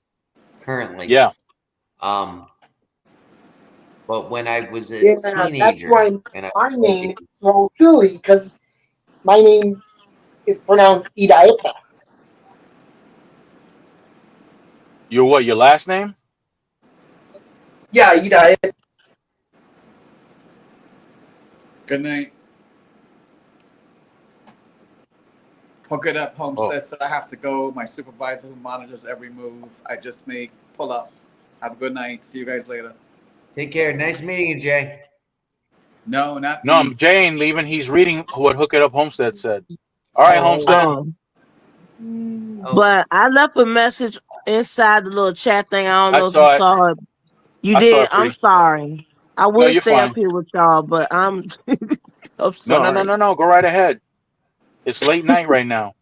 currently. Yeah. Um, but when I was a Yeah, that's teenager why and I my was name is working, so silly because my name is pronounced Iraeta. Your what? Your last name? Yeah, Iraeta. Good night. Hook It Up Oh, Homestead said I have to go. My supervisor who monitors every move I just make, pull up. Have a good night. See you guys later. Take care. Nice meeting you, Jay. No, not no, me. Jay ain't leaving. He's reading what Hook It Up Homestead said. All right, Oh, Homestead. Oh, oh, but I left a message inside the little chat thing. I don't I know if you saw it. saw it. You I saw did. it, I'm pretty. sorry. I No, would you're stay up fine. here with y'all, but I'm I'm No, no, no, sorry. no, no. Go right ahead. It's late night right now.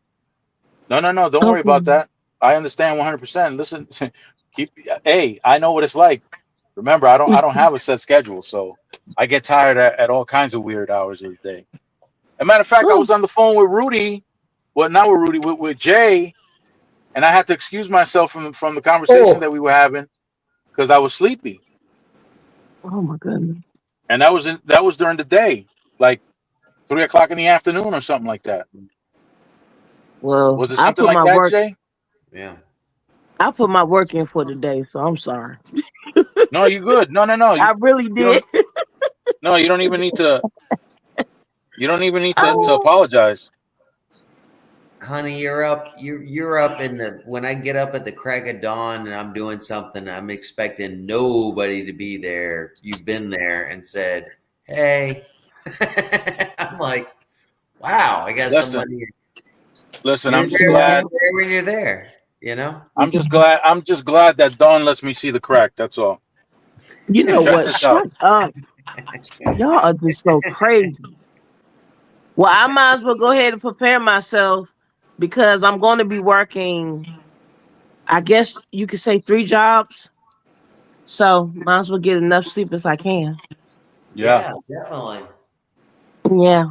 No, no, no. Don't worry Okay. about that. I understand 100%. Listen, keep. Hey, I know what it's like. Remember, I don't have a set schedule, so I get tired at all kinds of weird hours of the day. As a matter of fact, I Whew. was on the phone with Rudy. Well, not with Rudy, with Jay, and I had to excuse myself from the conversation Oh, that we were having because I was sleepy, Oh my goodness. and that was during the day, like 3 o'clock in the afternoon or something like that. Well, Was it something like that, Jay? yeah. I put my work in for the day, so I'm sorry. No, you good. No, no, no. I really You did. don't. No, you don't even need to. You don't even need to Oh, apologize. Honey, you're up in the when I get up at the crack of dawn and I'm doing something, I'm expecting nobody to be there. You've been there and said, "Hey." I'm like, wow, I got Listen, somebody. listen. You're I'm just there when glad. you're there when you're there, you know? I'm just glad. I'm just glad that Dawn lets me see the crack. That's all. you And know check what? this out. Shut up. Y'all are just so crazy. Well, I might as well go ahead and prepare myself because I'm going to be working, I guess you could say 3 jobs. So might as well get enough sleep as I can. Yeah. Yeah, definitely. Yeah.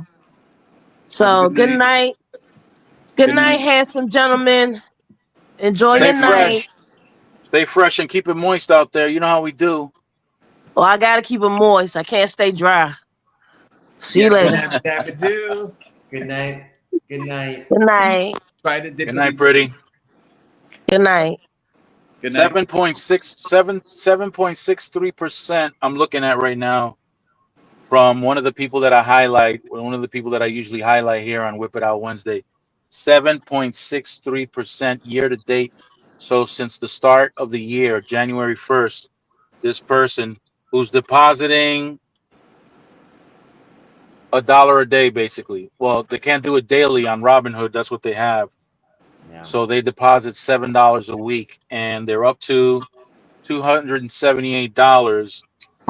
Have a So good good night. night. Good Good night, night. handsome gentlemen. Enjoy Stay your Thank you. night. fresh. Stay fresh and keep it moist out there. You know how we do. Well, I gotta keep it moist. I can't stay dry. See you Yabba later. dabba dabba do. Good night. Good night. Good night. Try the Good night, dippity do. pretty. Good night. Good night. 7.63%. I'm looking at right now from one of the people that I highlight. One of the people that I usually highlight here on Whip It Out Wednesday. 7.63% year to date. So since the start of the year, January 1st, this person who's depositing $1 a day, basically. Well, they can't do it daily on Robinhood. That's what they have. Yeah. So they deposit $7 a week, and they're up to $278,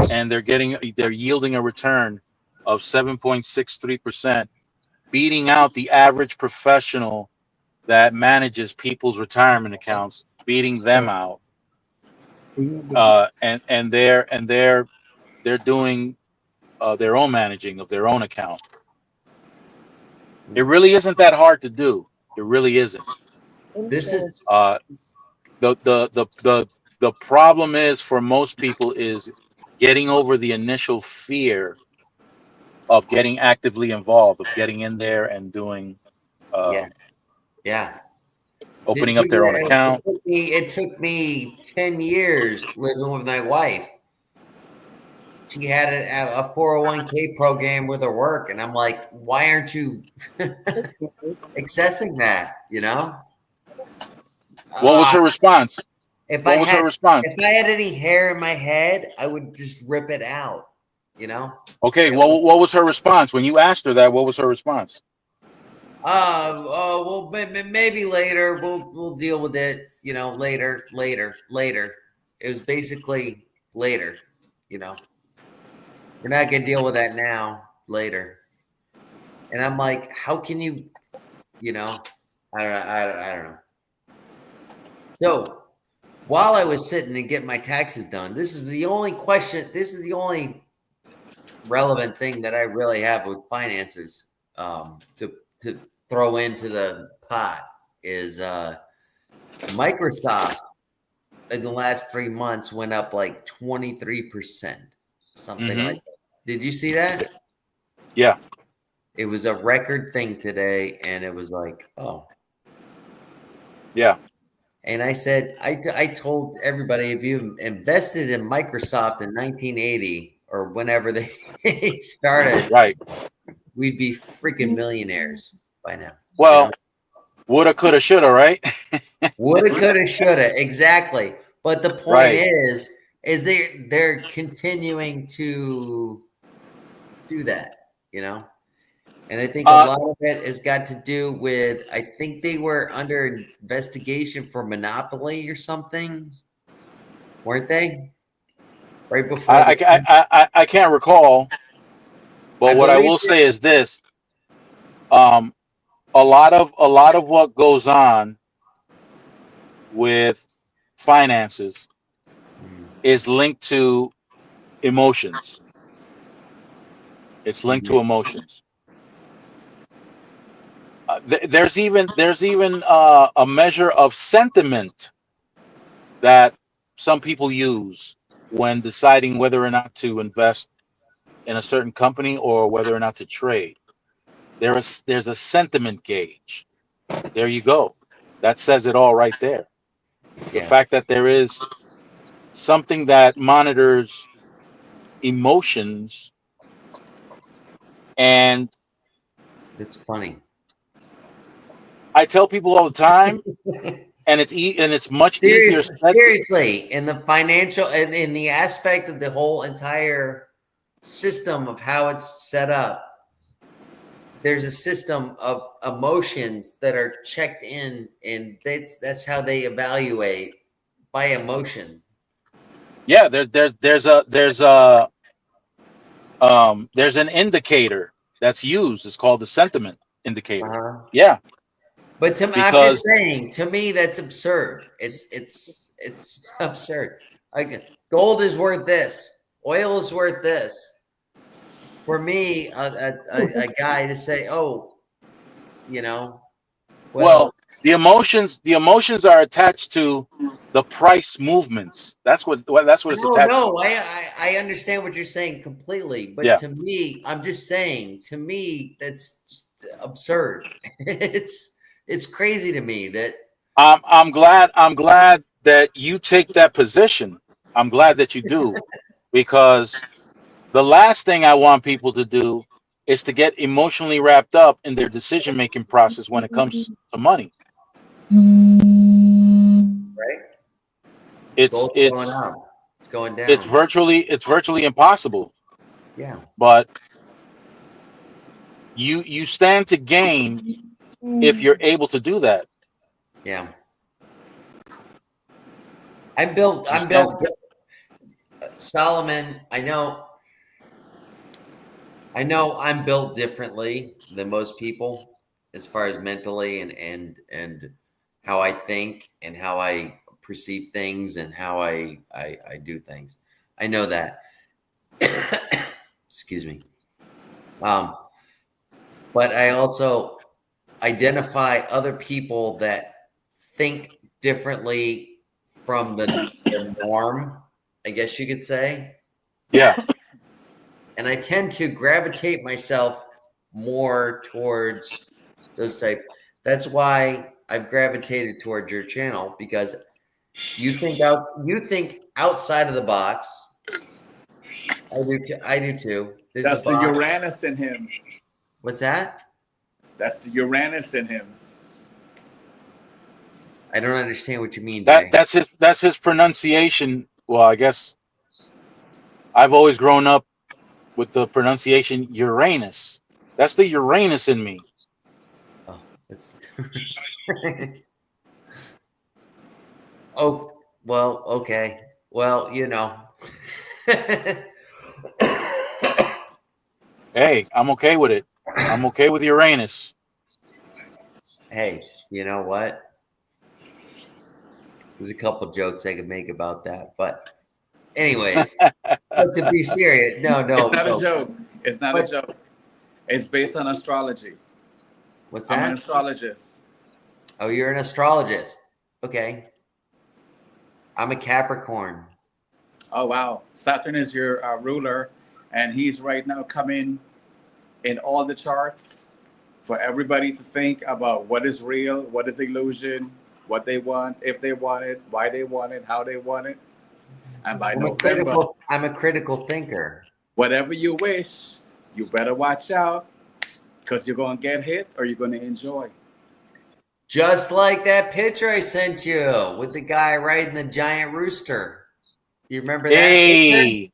and they're yielding a return of 7.63%, beating out the average professional that manages people's retirement accounts, beating them out. And they're doing their own managing of their own account. It really isn't that hard to do. It really isn't. This is Uh, the problem is for most people is getting over the initial fear of getting actively involved, of getting in there and doing uh, yes. Yeah. opening up their own account. It took me 10 years living with my wife. She had a 401k program with her work, and I'm like, why aren't you accessing that? You know, What was her response? if What was her response? if I had any hair in my head, I would just rip it out. You know. Okay, It well, was, what was her response when you asked her that? What was her response? well, maybe later. We'll deal with it. You know, later. It was basically later. You know, we're not gonna deal with that now. Later. And I'm like, how can you? You know, I don't know. So while I was sitting and getting my taxes done, this is the only question. This is the only relevant thing that I really have with finances to throw into the pot is Microsoft in the last 3 months went up like 23%, something Mm-hmm. like that. Did you see that? Yeah. It was a record thing today, and it was like, oh. Yeah. And I said, I told everybody, if you invested in Microsoft in 1980 or whenever they started, Right. we'd be freaking millionaires by now. Well, Woulda, coulda, shoulda, right? Woulda, coulda, shoulda, exactly. But the point Right. is they're continuing to do that, you know? And I think a Uh, lot of it has got to do with, I think they were under investigation for monopoly or something, weren't they? Right before I, I can't recall, I but what I believe will say is this: um, a lot of what goes on with finances is linked to emotions. It's linked to emotions. There's even a measure of sentiment that some people use when deciding whether or not to invest in a certain company or whether or not to trade. There's a sentiment gauge. There you go. That says it all right there. The yeah, fact that there is something that monitors emotions, and it's funny. I tell people all the time, and it's much easier said. Seriously, in the financial and in the aspect of the whole entire system of how it's set up, there's a system of emotions that are checked in, and that's how they evaluate by emotion. Yeah, there's an indicator that's used. It's called the sentiment indicator. Uh-huh. Yeah, But I'm just because saying, to me, that's absurd. It's absurd. Like gold is worth this, oil is worth this. For me, a guy to say, "Oh, you know, well, well, the emotions are attached to the price movements. That's what it's no, attached to. no, I understand what you're saying completely, but Yeah, to me, I'm just saying, to me, that's just absurd. It's crazy to me that I'm glad that you take that position. I'm glad that you do, because the last thing I want people to do is to get emotionally wrapped up in their decision making process when it comes to money. right, It's gold's going it's up, it's going down. it's virtually impossible. Yeah, But you stand to gain if you're able to do that. yeah. I'm built. You I'm stand. built. Solomon, I know I'm built differently than most people as far as mentally and how I think and how I perceive things and how I do things. I know that. Excuse me. Um, but I also identify other people that think differently from the norm, I guess you could say. Yeah. And I tend to gravitate myself more towards those type. That's why I've gravitated towards your channel, because you think outside of the box. I do too. There's a That's the box. Uranus in him. What's that? That's the Uranus in him. I don't understand what you mean, Jay. That's his pronunciation. Well, I guess I've always grown up with the pronunciation Uranus. That's the Uranus in me. Oh, that's oh, well, okay. Well, you know. Hey, I'm okay with it. I'm okay with Uranus. Hey, you know what? There's a couple jokes I could make about that, but anyways, but to be serious, no, It's not a no. joke. It's not a joke. It's based on astrology. What's I'm an that? astrologist. Oh, you're an astrologist. Okay. I'm a Capricorn. Oh wow, Saturn is your ruler, and he's right now coming in all the charts for everybody to think about what is real, what is illusion, what they want, if they want it, why they want it, how they want it. And by November, I'm a critical thinker. whatever you wish, you better watch out because you're going to get hit or you're going to enjoy. Just like that picture I sent you with the guy riding the giant rooster. You remember that picture? Hey,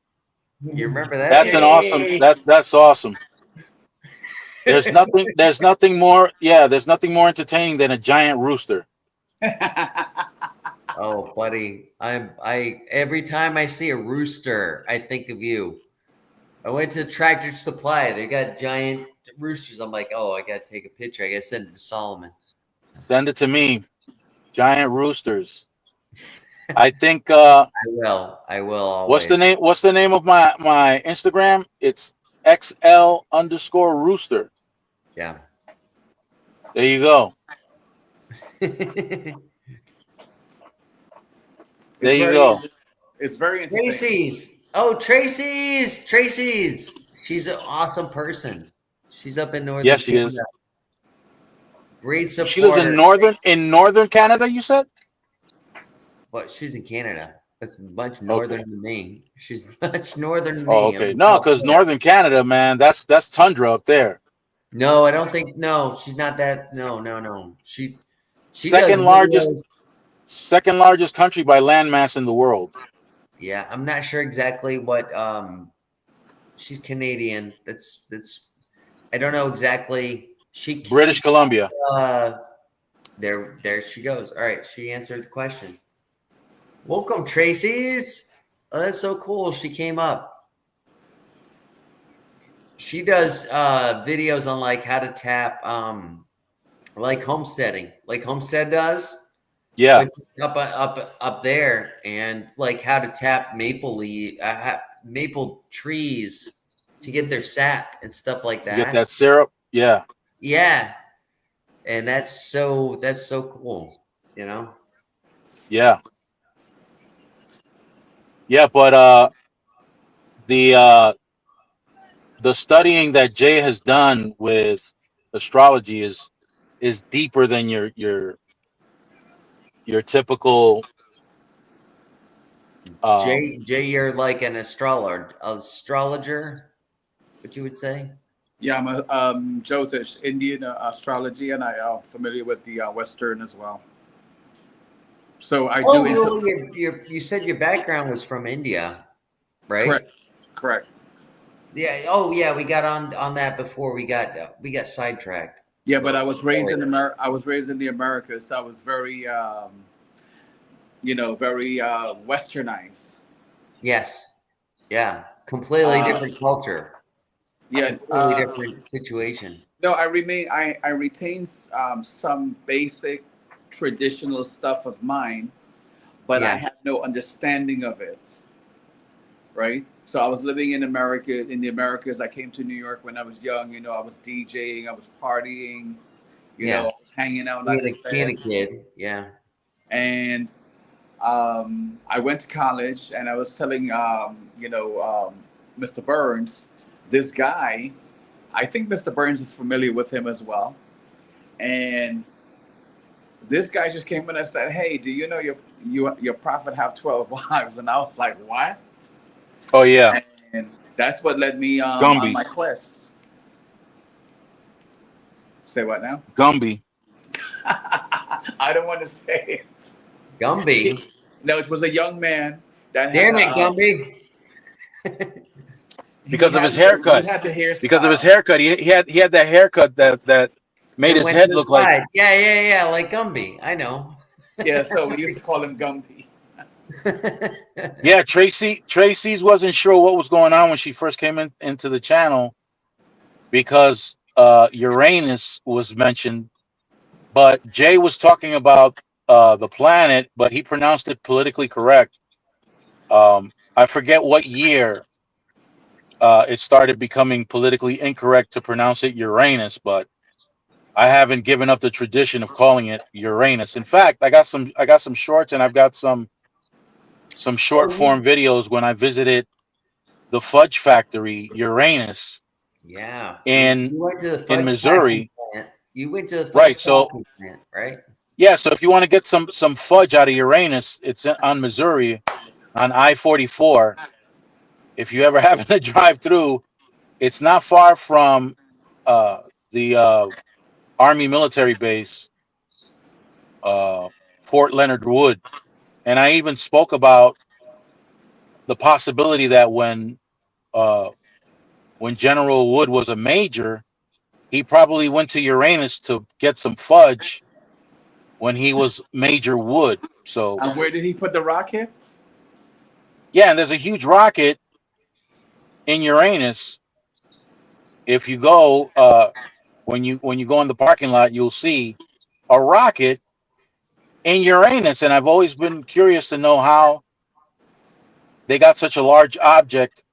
You remember that that's an picture? awesome. That's awesome. There's nothing. There's nothing more. Yeah, there's nothing more entertaining than a giant rooster. Oh, buddy, I every time I see a rooster, I think of you. I went to Tractor Supply. They got giant roosters. I'm like, oh, I gotta take a picture. I gotta send it to Solomon. Send it to me. Giant roosters. I think. I will always. What's the name? What's the name of my Instagram? It's XL_rooster. Yeah. There you go. There you go. It's very entertaining. Tracy's. Oh, Tracy's. She's an awesome person. She's up in northern. Yes, she Canada. is. Great supporter. She lives in northern Canada. You said? But she's in Canada. That's much northern than me. She's much northern than me. Oh, okay. No, because northern Canada, man, that's tundra up there. No, I don't think. No, she's not that. No. She second largest country by landmass in the world. Yeah, I'm not sure exactly what. She's Canadian. That's. I don't know exactly. British Columbia. There she goes. All right, she answered the question. Welcome, Tracy's. Oh, that's so cool. She came up. She does videos on like how to tap like homesteading, like Homestead does. Yeah. Up there, and like how to tap maple trees to get their sap and stuff like that. Get that syrup. Yeah. Yeah. And that's so cool, you know? Yeah. Yeah, but the studying that Jay has done with astrology is deeper than your typical Jay, you're like an astrologer, what you would say? Yeah, I'm a Jyotish, Indian astrology, and I am familiar with the Western as well. So I do. You said your background was from India, right? Correct. Yeah. Oh, yeah. We got on that before we got sidetracked. Yeah, but I was raised in America. I was raised in the Americas, so I was very, very westernized. Yes. Yeah. Completely different culture. Yeah. Completely different situation. No, I retain some basic traditional stuff of mine, but I have no understanding of it. Right. So I was living in the Americas. I came to New York when I was young. I was DJing, I was partying, I was hanging out like a kid. Yeah. And I went to college, and I was telling Mr. Burns, this guy, I think Mr. Burns is familiar with him as well. And this guy just came in and said, "Hey, do you know your prophet have 12 wives?" And I was like, "What?" Oh yeah. And that's what led me on my quest. Say what now? Gumby. I don't want to say it. Gumby. No, it was a young man that. Damn it, Gumby. Because of his haircut. Because of his haircut, he had that haircut that made his head look like. Yeah, like Gumby. I know. Yeah, so we used to call him Gumby. Yeah, Tracy's wasn't sure what was going on when she first came into the channel, because Uranus was mentioned, but Jay was talking about the planet, but he pronounced it politically correct. I forget what year it started becoming politically incorrect to pronounce it Uranus, but I haven't given up the tradition of calling it Uranus. In fact, I got some shorts, and I've got some short form videos when I visited the Fudge Factory, Uranus. Yeah. In Missouri. You went to the Fudge plant, right? Yeah, so if you want to get some fudge out of Uranus, it's on Missouri on I-44. If you ever happen to drive through, it's not far from the Army military base. Fort Leonard Wood, and I even spoke about the possibility that when General Wood was a major, he probably went to Uranus to get some fudge when he was Major Wood. So And where did he put the rockets? yeah, and there's a huge rocket in Uranus. If you go when you go in the parking lot, you'll see a rocket in Uranus, and I've always been curious to know how they got such a large object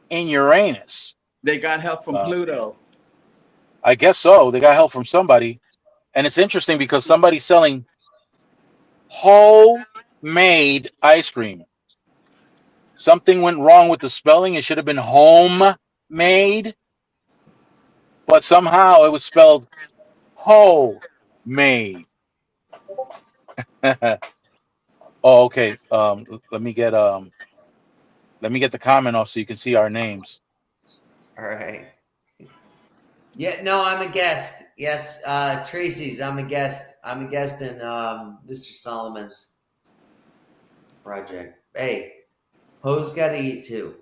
in Uranus. They got help from Pluto. I guess so. They got help from somebody, and it's interesting because somebody's selling homemade ice cream. Something went wrong with the spelling. It should have been home-made, but somehow it was spelled ho-made. Oh, okay. Let me get the comment off so you can see our names. All right. Yeah, no, I'm a guest. Yes, Tracy's. I'm a guest. I'm a guest in Mr. Solomon's project. Hey, Poe's got to eat too.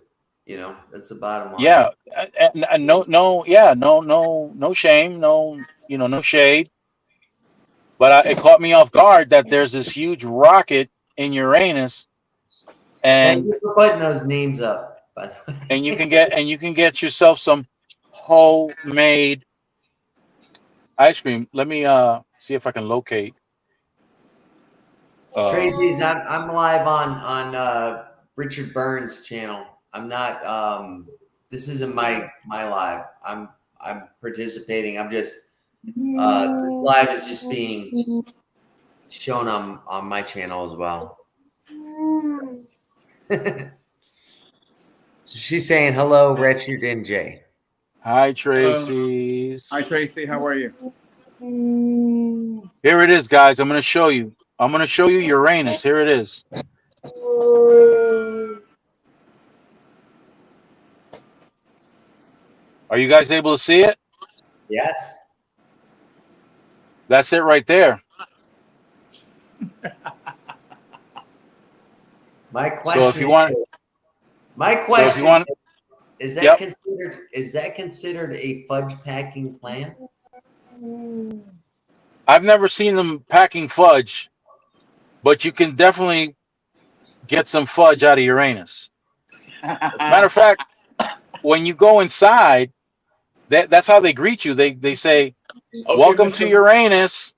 You know, that's the bottom line. Yeah, and no shame, no shade. But it caught me off guard that there's this huge rocket in Uranus, Thank and you for putting those names up, by the way. and you can get yourself some homemade ice cream. Let me see if I can locate. Tracy's. I'm live on Richard Burns' channel. I'm not. This isn't my live. I'm participating. I'm just. This live is just being shown on my channel as well. So she's saying hello, Richard and Jay. Hi, Tracy. Hi, Tracy. How are you? Here it is, guys. I'm going to show you. I'm going to show you Uranus. Here it is. Are you guys able to see it? Yes. That's it right there. My question. So if you want, my question. So if you want, is that yep. considered a fudge packing plan? I've never seen them packing fudge, but you can definitely get some fudge out of Uranus. Matter of fact, when you go inside, that's how they greet you. They say, okay, "Welcome to Uranus."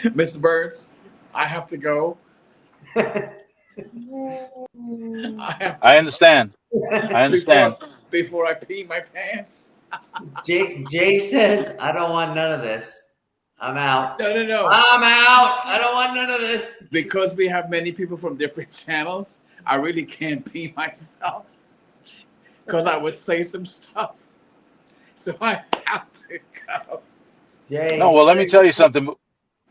Mr. Burns, I have to go. I understand. I understand. Before I pee my pants. Jay says, I don't want none of this. I'm out. No. I'm out. I don't want none of this. Because we have many people from different channels, I really can't pee myself. Because I would say some stuff. So I have to go. Jay. No, well, let me tell you something.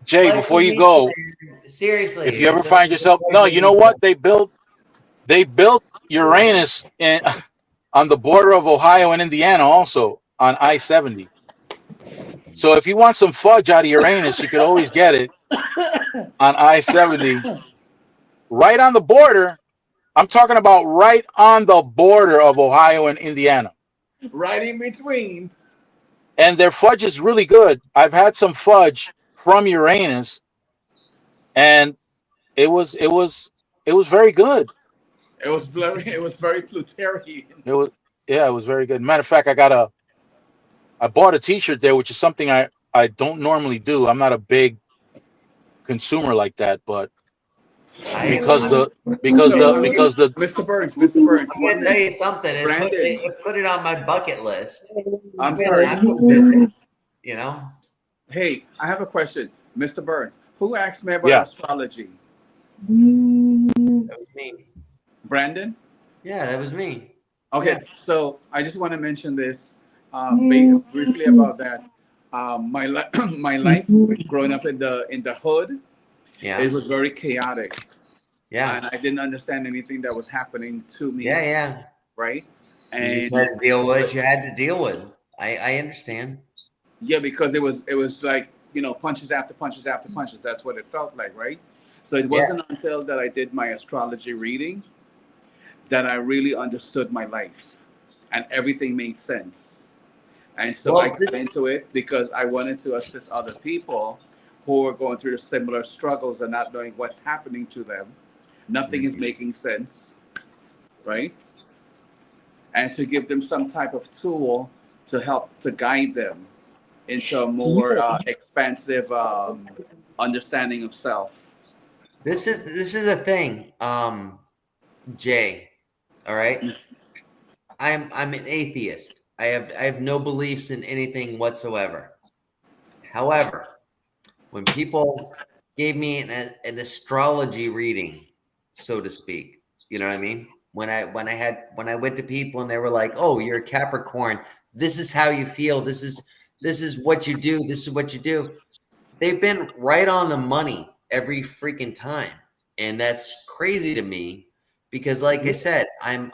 Jay, before you go, seriously, if you ever find yourself, no, you know what? They built Uranus on the border of Ohio and Indiana, also on I-70. So if you want some fudge out of Uranus, you could always get it on I-70, right on the border. I'm talking about right on the border of Ohio and Indiana. Right in between. And their fudge is really good. I've had some fudge from Uranus, and it was very good. It was very Pluterian. It was very good. Matter of fact, I bought a T-shirt there, which is something I don't normally do. I'm not a big consumer like that, but because the Mr. Burns, I'm gonna tell you something. It put it on my bucket list. I'm sorry. You know. Hey, I have a question, Mr. Burns. Who asked me about astrology? That was me. Brandon? Yeah, that was me. Okay, Yeah. So I just want to mention this briefly about that. My life growing up in the hood, it was very chaotic. Yeah. And I didn't understand anything that was happening to me. Yeah. Right? And And you just had to deal with what you had to deal with. I understand. Yeah, because it was like punches after punches after punches. That's what it felt like, right? So it wasn't until that I did my astrology reading that I really understood my life and everything made sense. And so I Well, got into it because I wanted to assist other people who are going through similar struggles and not knowing what's happening to them. Nothing is making sense, right? And to give them some type of tool to help to guide them into a more expansive understanding of self. this is a thing, Jay. All right, I'm an atheist. I have no beliefs in anything whatsoever. However, when people gave me an astrology reading, so to speak, you know what I mean? When I went to people and they were like, "Oh, you're a Capricorn. This is how you feel. This is what you do. This is what you do." They've been right on the money every freaking time, and that's crazy to me because, like I said, I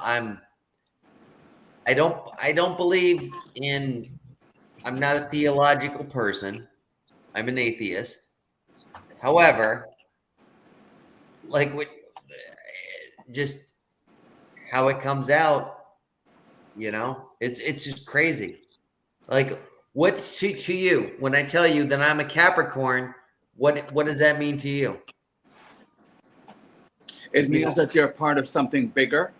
don't believe in. I'm not a theological person. I'm an atheist. However, like what, just how it comes out, it's just crazy. Like, what to you when I tell you that I'm a Capricorn? What does that mean to you? It means that you're part of something bigger.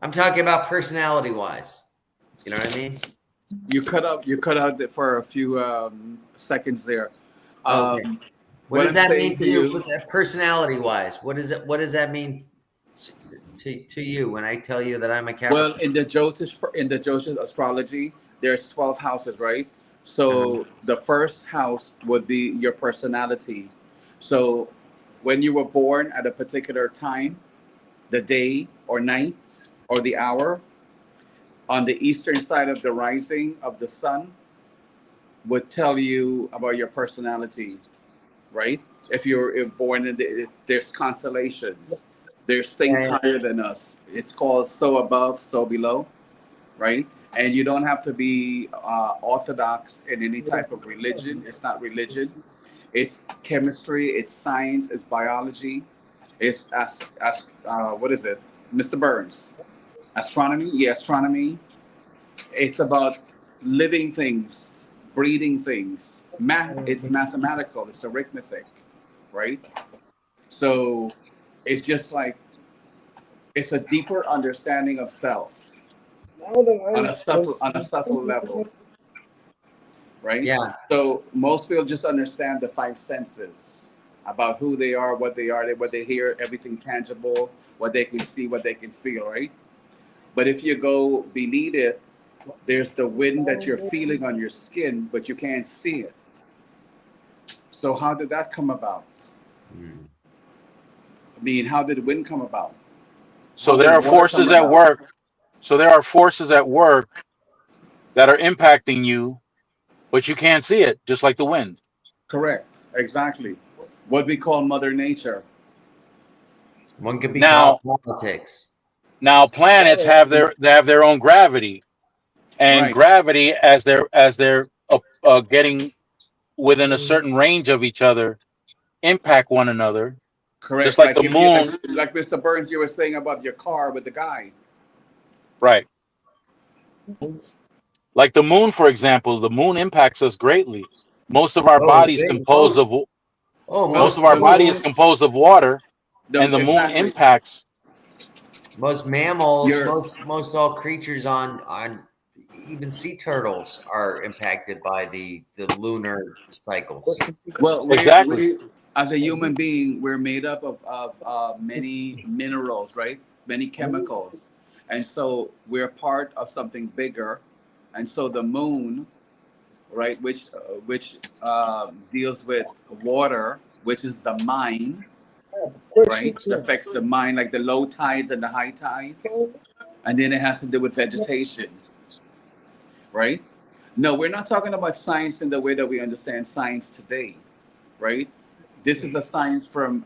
I'm talking about personality wise. You know what I mean? You cut out for a few seconds there. Okay. What does I'm that mean saying to you, personality wise? What does that mean to you when I tell you that I'm a Capricorn? Well, in the Jyotish astrology, there's 12 houses, right? So the first house would be your personality. So when you were born at a particular time, the day or night or the hour, on the eastern side of the rising of the sun would tell you about your personality, right? If born if there's constellations, there's things Yeah. higher than us. It's called so above, so below, right? And you don't have to be orthodox in any type of religion. It's not religion. It's chemistry. It's science. It's biology. It's what is it, Mr. Burns? Astronomy. Yeah, astronomy. It's about living things, breathing things. Math. It's mathematical. It's arithmetic, right? So it's just like it's a deeper understanding of self on a subtle level, right? Yeah. So most people just understand the five senses about who they are, what they hear, everything tangible, what they can see, what they can feel, right? But if you go beneath it, there's the wind that you're feeling on your skin, but you can't see it. So how did that come about? I mean, how did wind come about? So How there did are water forces come at about? work. So there are forces at work that are impacting you, but you can't see it, just like the wind. Correct. Exactly. What we call Mother Nature. One could be Now, called politics. now planets have their own gravity, and Right. gravity as they're getting within a certain range of each other, impact one another, just Correct. like Like the if you moon. like Mr. Burns, you were saying about your car with the guy. Right. Like the moon, for example, the moon impacts us greatly. Most of our Oh, bodies big. composed of most Well, of our the body is moon, composed of water, and the moon exactly. impacts. Most mammals, You're most all creatures on even sea turtles are impacted by the lunar cycles. well. Exactly. We as a human being, we're made up of many minerals, right? Many chemicals, and so we're part of something bigger. And so the moon, right, which deals with water, which is the mind, right? It affects the mind, like the low tides and the high tides, and then it has to do with vegetation, right? No, we're not talking about science in the way that we understand science today, right? This is a science from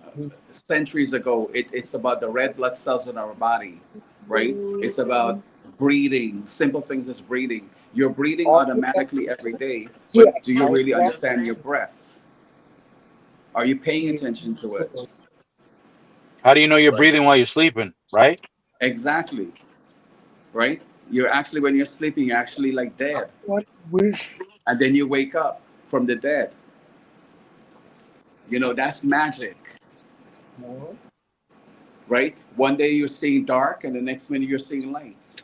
centuries ago. It's about the red blood cells in our body, right? It's about breathing, simple things as breathing. You're breathing automatically every day, but do you really understand your breath? Are you paying attention to it? How do you know you're Right. breathing while you're sleeping? Right? Exactly. Right? You're actually, when you're sleeping, you're actually like dead. What wish? And then you wake up from the dead. You know, that's magic. Right? One day you're seeing dark, and the next minute you're seeing light.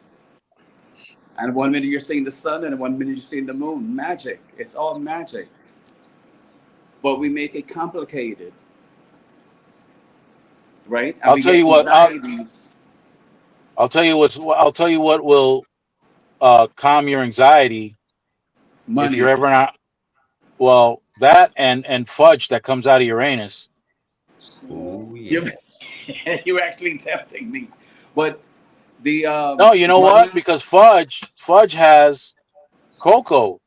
And one minute you're seeing the sun, and one minute you're seeing the moon. Magic. It's all magic. But we make it complicated, right? And I'll we tell get you what. anxieties. I'll tell you what's. I'll tell you what will calm your anxiety if you're Money. ever not. Well, that and fudge that comes out of Uranus. Oh You're, yeah. you're actually tempting me. But the No, you know money, what? Because fudge has cocoa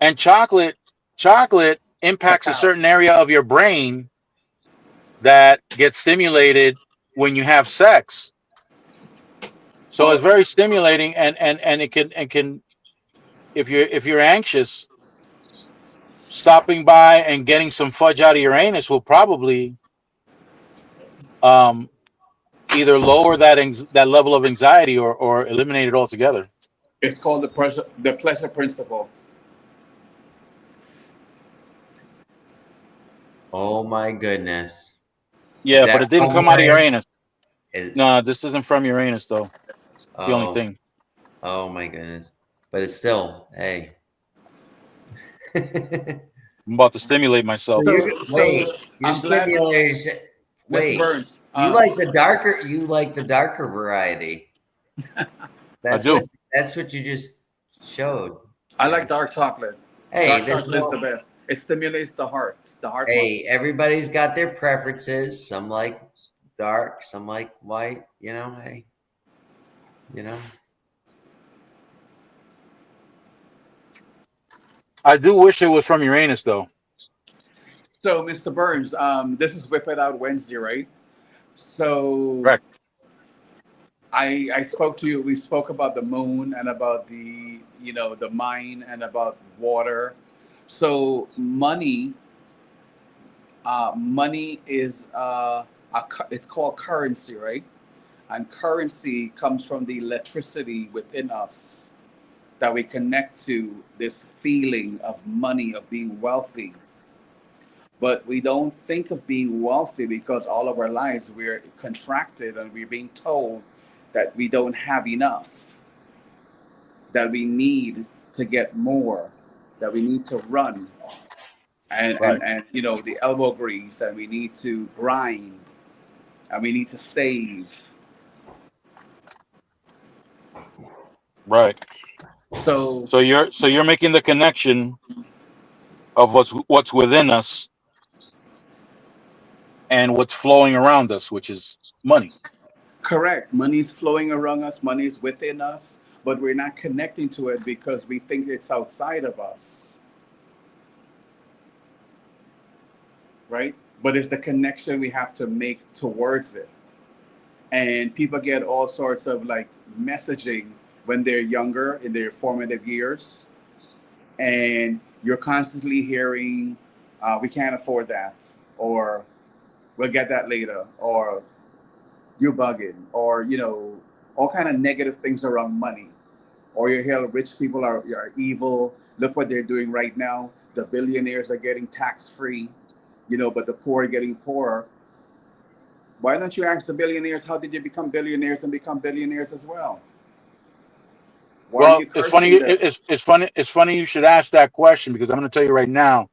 and chocolate. Chocolate impacts a cacao. certain area of your brain that gets stimulated when you have sex. So it's Oh, very stimulating, and it can if you're anxious, stopping by and getting some fudge out of Uranus will probably um, either lower that level of anxiety or eliminate it altogether. it's called the pleasure principle. Oh my goodness. Is Yeah, but that it didn't from come out of Uranus? Uranus. Is, No, this isn't from Uranus though. The only oh, thing. oh my goodness. But it's still, hey. I'm about to stimulate myself. So Your I'm glad, stimulators. Mr. Wait, Burns. you like the darker variety. I That's do. what you just showed. I like dark chocolate. Hey, Dark there's chocolate is the no best. It stimulates the heart hey, muscle. everybody's got their preferences. Some like dark, some like white, hey, you know. I do wish it was from Uranus though. So, Mr. Burns, this is Whip It Out Wednesday, right? So Correct. I spoke to you. We spoke about the moon and about the mine and about water. So money is it's called currency, right? And currency comes from the electricity within us that we connect to this feeling of money, of being wealthy. But we don't think of being wealthy because all of our lives we're contracted and we're being told that we don't have enough, that we need to get more, that we need to run and Right. the elbow grease, and we need to grind, and we need to save. Right. So So you're making the connection of what's within us and what's flowing around us, which is money. correct, money's flowing around us, money's within us, but we're not connecting to it because we think it's outside of us, right? But it's the connection we have to make towards it. And people get all sorts of like messaging when they're younger in their formative years, and you're constantly hearing, "We can't afford that," or "We'll get that later," or "You're bugging," or all kind of negative things around money. Or you hear rich people are evil. Look what they're doing right now. The billionaires are getting tax free, but the poor are getting poorer. Why don't you ask the billionaires how did you become billionaires and become billionaires as well? Why are Well, you it's funny. cursing them? It's funny. It's funny you should ask that question because I'm going to tell you right now,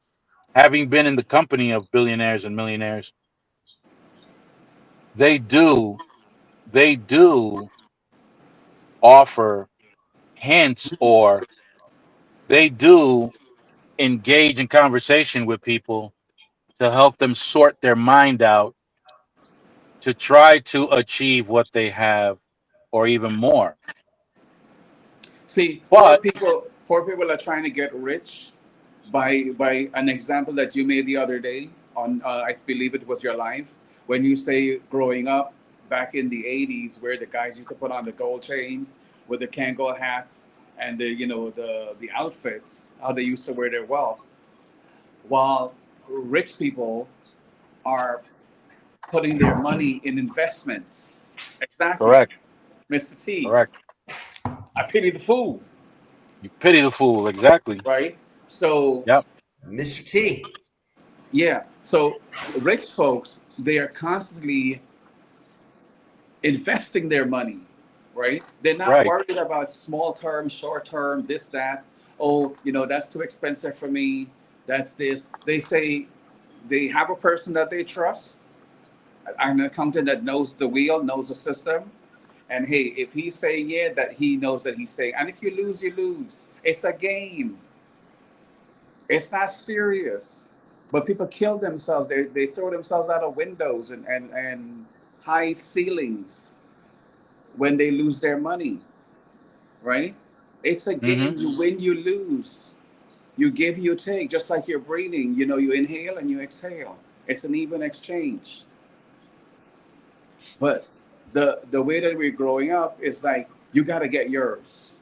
having been in the company of billionaires and millionaires, they do they do offer hints, or they do engage in conversation with people to help them sort their mind out to try to achieve what they have or even more. See, poor But people, poor people are trying to get rich by an example that you made the other day on, I believe it was your live, when you say growing up back in the '80s, where the guys used to put on the gold chains, with the Kangol hats and the the outfits, how they used to wear their wealth, while rich people are putting their money in investments. Exactly, Correct. Mr. T. Correct. I pity the fool, You pity the fool. Exactly. right? So Yep. Mr. T. yeah, so rich folks, they are constantly investing their money, right? They're not Right. worried about small term, short term, this, that. Oh, that's too expensive for me. That's this. They say they have a person that they trust, an accountant that knows the wheel, knows the system. And hey, if he's saying yeah, that he knows that he's saying. And if you lose, you lose. It's a game. It's not serious. But people kill themselves. They throw themselves out of windows and high ceilings when they lose their money, right? It's a Mm-hmm. game. You win, you lose. You give, you take, just like you're breathing. You inhale and you exhale. It's an even exchange. But the way that we're growing up is like you got to get yours,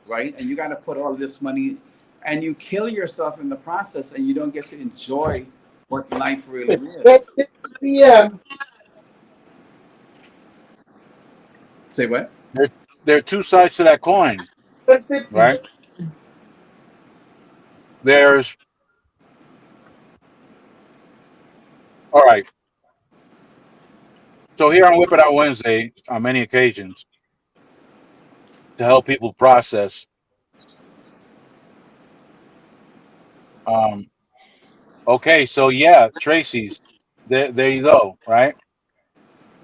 right? And you got to put all this money, and you kill yourself in the process, and you don't get to enjoy what life really is. Yeah. Say what? There are two sides to that coin, right? There's all right. So here on Whip It Out Wednesday, on many occasions, to help people process. Um, okay, so yeah, Tracy's. There you go, right?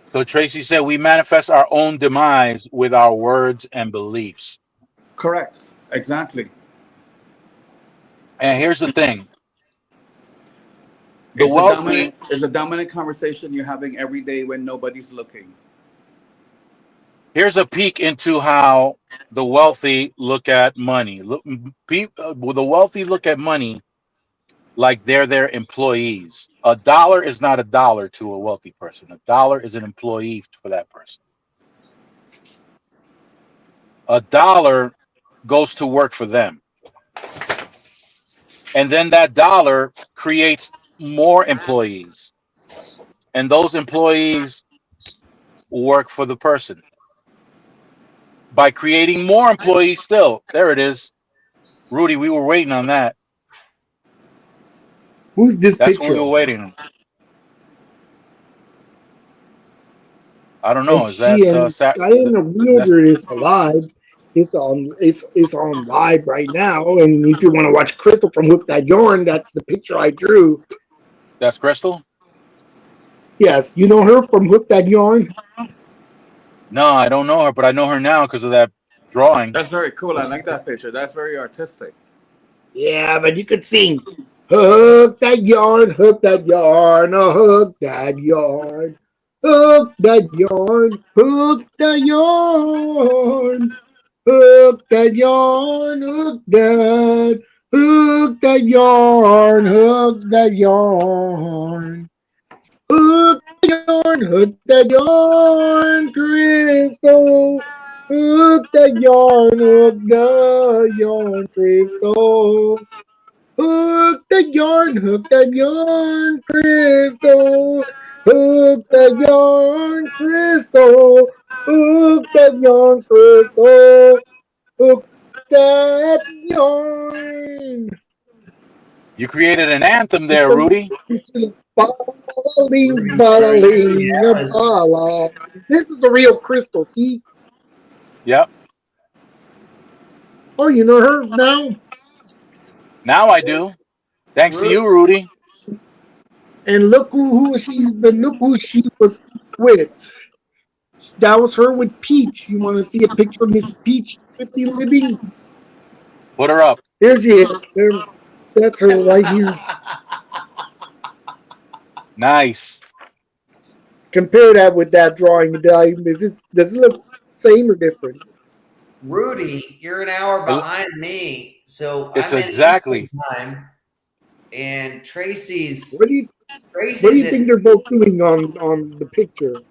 So Tracy said we manifest our own demise with our words and beliefs. Correct. Exactly. And here's the thing: the It's a dominant. wealthy. It's a dominant conversation you're having every day when nobody's looking. Here's a peek into how the wealthy look at money. The wealthy look at money like they're their employees. A dollar is not a dollar to a wealthy person. A dollar is an employee for that person. A dollar goes to work for them. And then that dollar creates more employees. And those employees work for the person. By creating more employees still. There it is. Rudy, we were waiting on that. Who's this That's what picture we were of? waiting on. I don't know. And Is that she and I didn't know we that's ordered this live. It's on live right now. And if you want to watch Crystal from Hook That Yarn, that's the picture I drew. that's Crystal? Yes, you know her from Hook That Yarn? No, I don't know her, but I know her now because of that drawing. That's very cool. I like that picture. That's very artistic. Yeah, but you could sing Hook That Yarn, Hook That Yarn, oh, Hook That Yarn. Hook that yarn, hook that yarn, hook that yarn, hook that yarn, hook that yarn, hook that yarn, Crystal, hook that yarn, Crystal. Hook that yarn, Crystal. Hook that yarn, Crystal. Hook that yarn, Crystal. Hook that yarn. You created an anthem It's there, a Rudy. balling, Rudy balling, Sierra's bala. This is the real Crystal. See? Yep. Oh, you know her now? Now I do. Thanks to you, Rudy. And look who she was with. That was her with Peach. You want to see a picture of Miss Peach, 50 Living? Put her up. There she is. There, that's her right here. Nice. Compare that with that drawing. Does it look same or different? Rudy, you're an hour behind me, so It's I'm in exactly. Eastern time, and Tracy's What do you think at, they're both doing on the picture?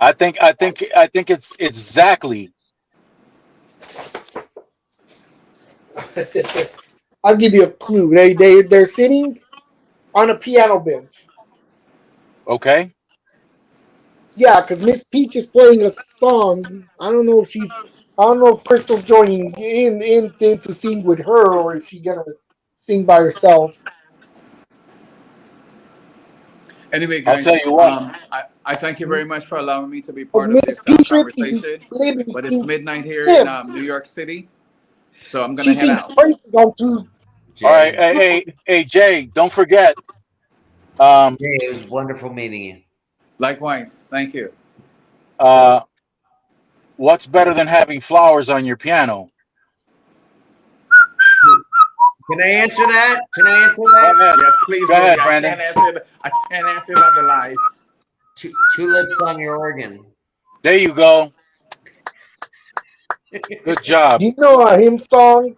I think it's exactly I'll give you a clue. They're sitting on a piano bench. okay. Yeah, because Miss Peach is playing a song. I don't know if Crystal's joining in to sing with her, or is she gonna sing by herself? Anyway, I'll guys, tell you what. I thank you very much for allowing me to be Because part of Miss this Peach really, conversation. really But it's sings midnight here in him. New York City, so I'm gonna She head sings out. praises on to. All right, Jay. hey, Jay, don't forget. Jay, it was wonderful meeting you. Likewise, thank you. Uh, what's better than having flowers on your piano? Can I answer that? Can I answer Go that? ahead, Yes, please, go Rudy. ahead, Brandon. I can't answer it on the live. Tulips on your organ. There you go. Good job. Do you know a hymn song?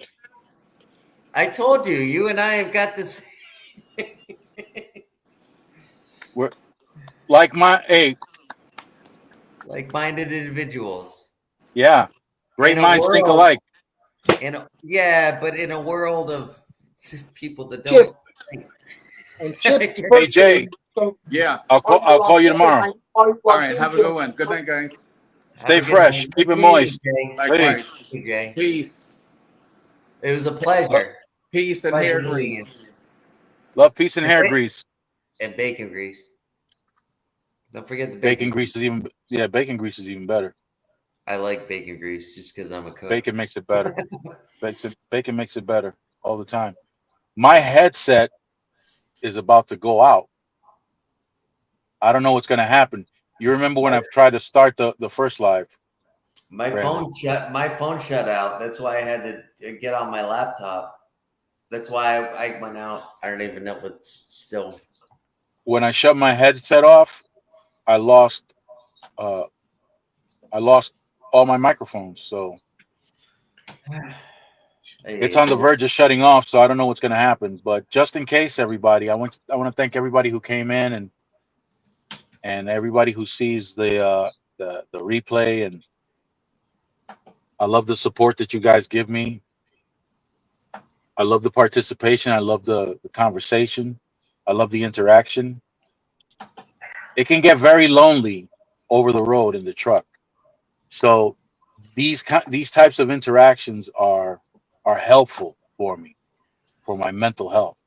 I told you, you and I have got this. We're like hey, Like-minded individuals yeah. Great in a minds think world, alike. yeah, but in a world of people that Chip don't. and Chip's Hey, birthday. Jay, So Yeah. I'll call you tomorrow. All right. Have a good one. Good night, guys. Stay Have a good fresh. night. Keep it Good meeting moist. you, Jay. Likewise. Peace. Thank you, Jay. Peace. It was a pleasure. Peace and Pleasure hair meeting you. grease. Love, peace, and And, hair ba- grease. and bacon grease. Don't forget the Bacon bacon. grease is bacon grease is even better. I like bacon grease just because I'm a cook. Bacon makes it better. Bacon makes it better all the time. My headset is about to go out. I don't know what's gonna happen. You remember when I've tried to start the first live? My Brandon. phone shut out. That's why I had to get on my laptop. That's why I went out. I don't even know if it's still. When I shut my headset off, I lost uh I lost all my microphones. So it's on the verge of shutting off. So I don't know what's gonna happen. But just in case, everybody, I want to thank everybody who came in and everybody who sees the replay, and I love the support that you guys give me. I love the participation. I love the conversation. I love the interaction. It can get very lonely over the road in the truck. So these types of interactions are helpful for me, for my mental health.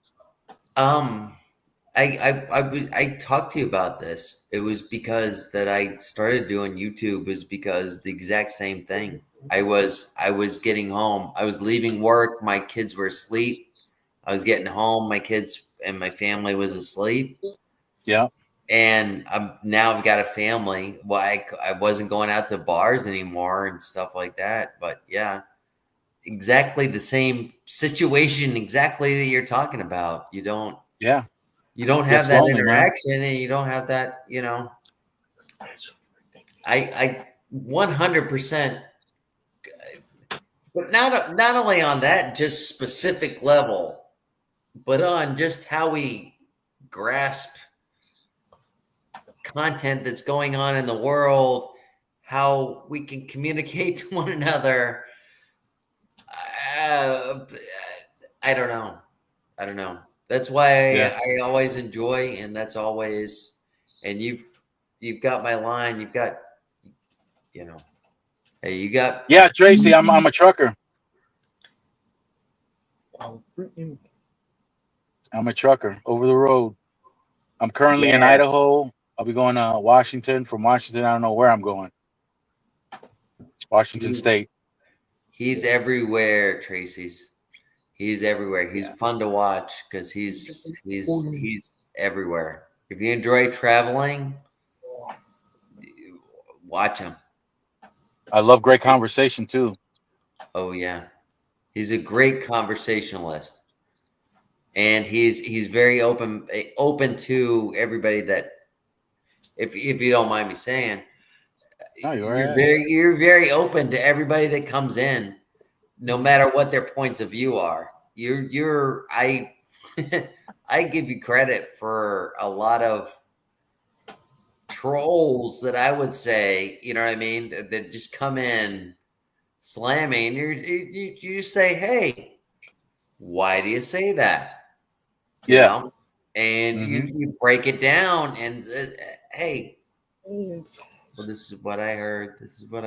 I talked to you about this. It was because that I started doing YouTube was because the exact same thing. I was getting home. I was leaving work. My kids were asleep. I was getting home. My kids and my family was asleep. Yeah. And now I've got a family. Well, I wasn't going out to bars anymore and stuff like that. But yeah, exactly the same situation exactly that you're talking about. You don't Yeah. have Gets that lonely, man. interaction and you don't have that, I 100%, but not only on that just specific level, but on just how we grasp content that's going on in the world, how we can communicate to one another. I don't know. That's why Yeah. I always enjoy, and that's always, and you've got my line. You've got, hey, you got. Yeah, Tracy, I'm a trucker. I'm a trucker over the road. I'm currently in Yeah, Idaho. I'll be going to Washington. From Washington, I don't know where I'm going. Washington State. he's everywhere, Tracy's. He's everywhere. He's fun to watch because he's everywhere. If you enjoy traveling, watch him. I love great conversation too. Oh yeah, he's a great conversationalist, and he's very open to everybody. That if you don't mind me saying, No, you're you're right. very open to everybody that comes in, no matter what their points of view are. I I give you credit for a lot of trolls that I would say, you know what I mean, that just come in slamming. You just say, hey, why do you say that? You Yeah. know, and hmm you break it down and hey, It's- well, this is what I heard. This is what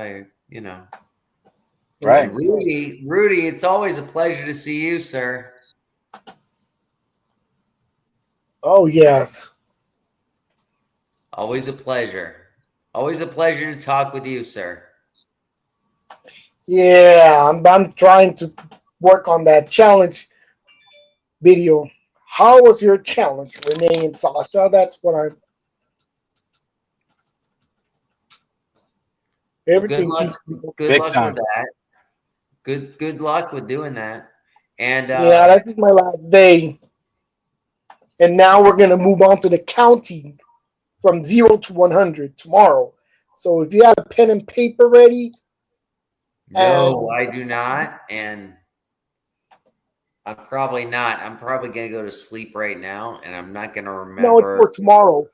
you know. Right. And Rudy, it's always a pleasure to see you, sir. Oh yes. Always a pleasure. Always a pleasure to talk with you, sir. Yeah, I'm trying to work on that challenge video. How was your challenge, Renee and Sasha? That's what I'm. Well, good Everything luck. keeps me. Good Big luck time. with that. Good luck with doing that. And Yeah, that is my last day, and now we're gonna move on to the counting from 0 to 100 tomorrow. So if you have a pen and paper ready, no, and I do not. And I'm probably not. I'm probably gonna go to sleep right now, and I'm not gonna no, it's remember. for tomorrow.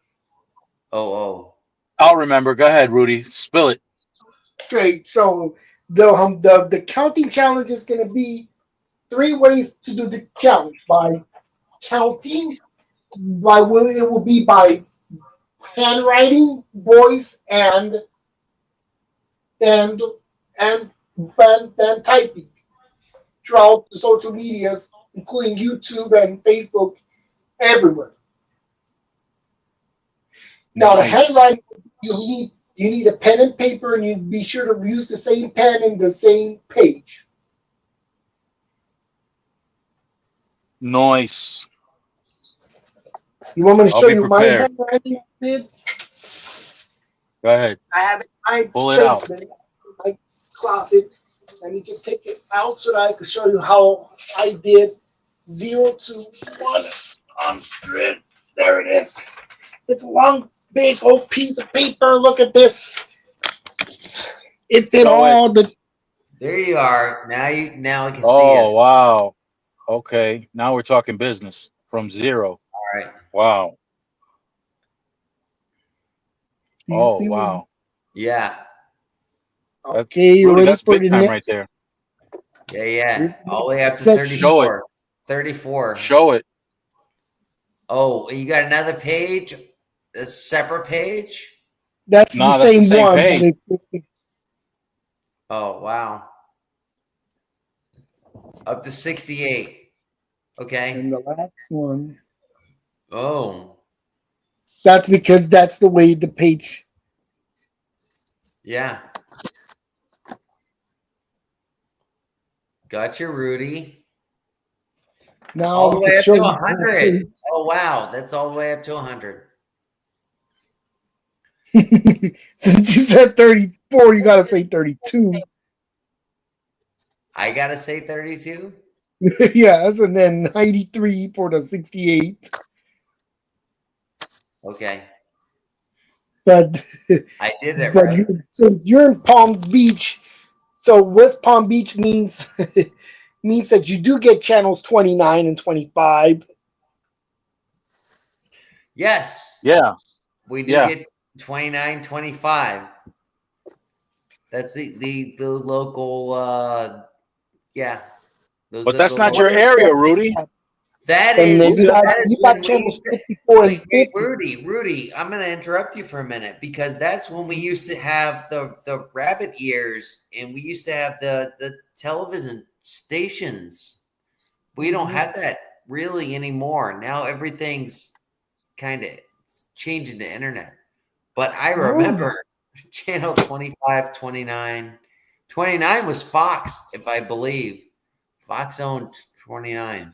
Oh, I'll remember. Go ahead, Rudy. Spill it. Okay, so the counting challenge is gonna be 3 ways to do the challenge by counting. It will be by handwriting, voice, and and typing throughout the social medias, including YouTube and Facebook, everywhere. Now the Nice. handwriting, you need a pen and paper, and you be sure to use the same pen and the same page. Nice. You want me to I'll show be you my prepared. handwriting? Did Go ahead. I have it in my Pull it out. basement, in my closet? Let me just take it out so that I can show you how I did 0 to 100. There it is. It's a long, big old piece of paper. Look at this. It did Show it. all the. there you are. Now I can see you. Oh, wow. Okay. Now we're talking business from 0. All right. Wow. Do you Oh, see what? wow. Yeah. That's, Okay, you Rudy, ready that's for big the time right next? there. Yeah. This All the way up to section. Show it. 34. 34. Show it. Oh, you got another page? A separate page? That's the No, that's the same same one, page. but Oh, wow. Up to 68. Okay. and the last one. Oh, That's because that's the way the page. yeah. Gotcha, Rudy. Now All the we can way up show to you. 100. Oh, wow. That's all the way up to 100. Since you said 34, you gotta say 32. I got to say 32? Yes, and then 93 for the 68. Okay. But I did it but right. since you're in Palm Beach, so West Palm Beach means means that you do get channels 29 and 25. Yes. Yeah. We do Yeah. get 29, 25. That's the local yeah. Those But are that's the not your local. area, Rudy. That And is then Rudy, that is you got when we channels used to 54 and wait, 50. Rudy, I'm gonna interrupt you for a minute because that's when we used to have the rabbit ears and we used to have the television stations. We don't have that really anymore. Now everything's kind of changing the internet. But I Oh, remember channel 25, 29. 29 was Fox, if I believe. Fox owned 29.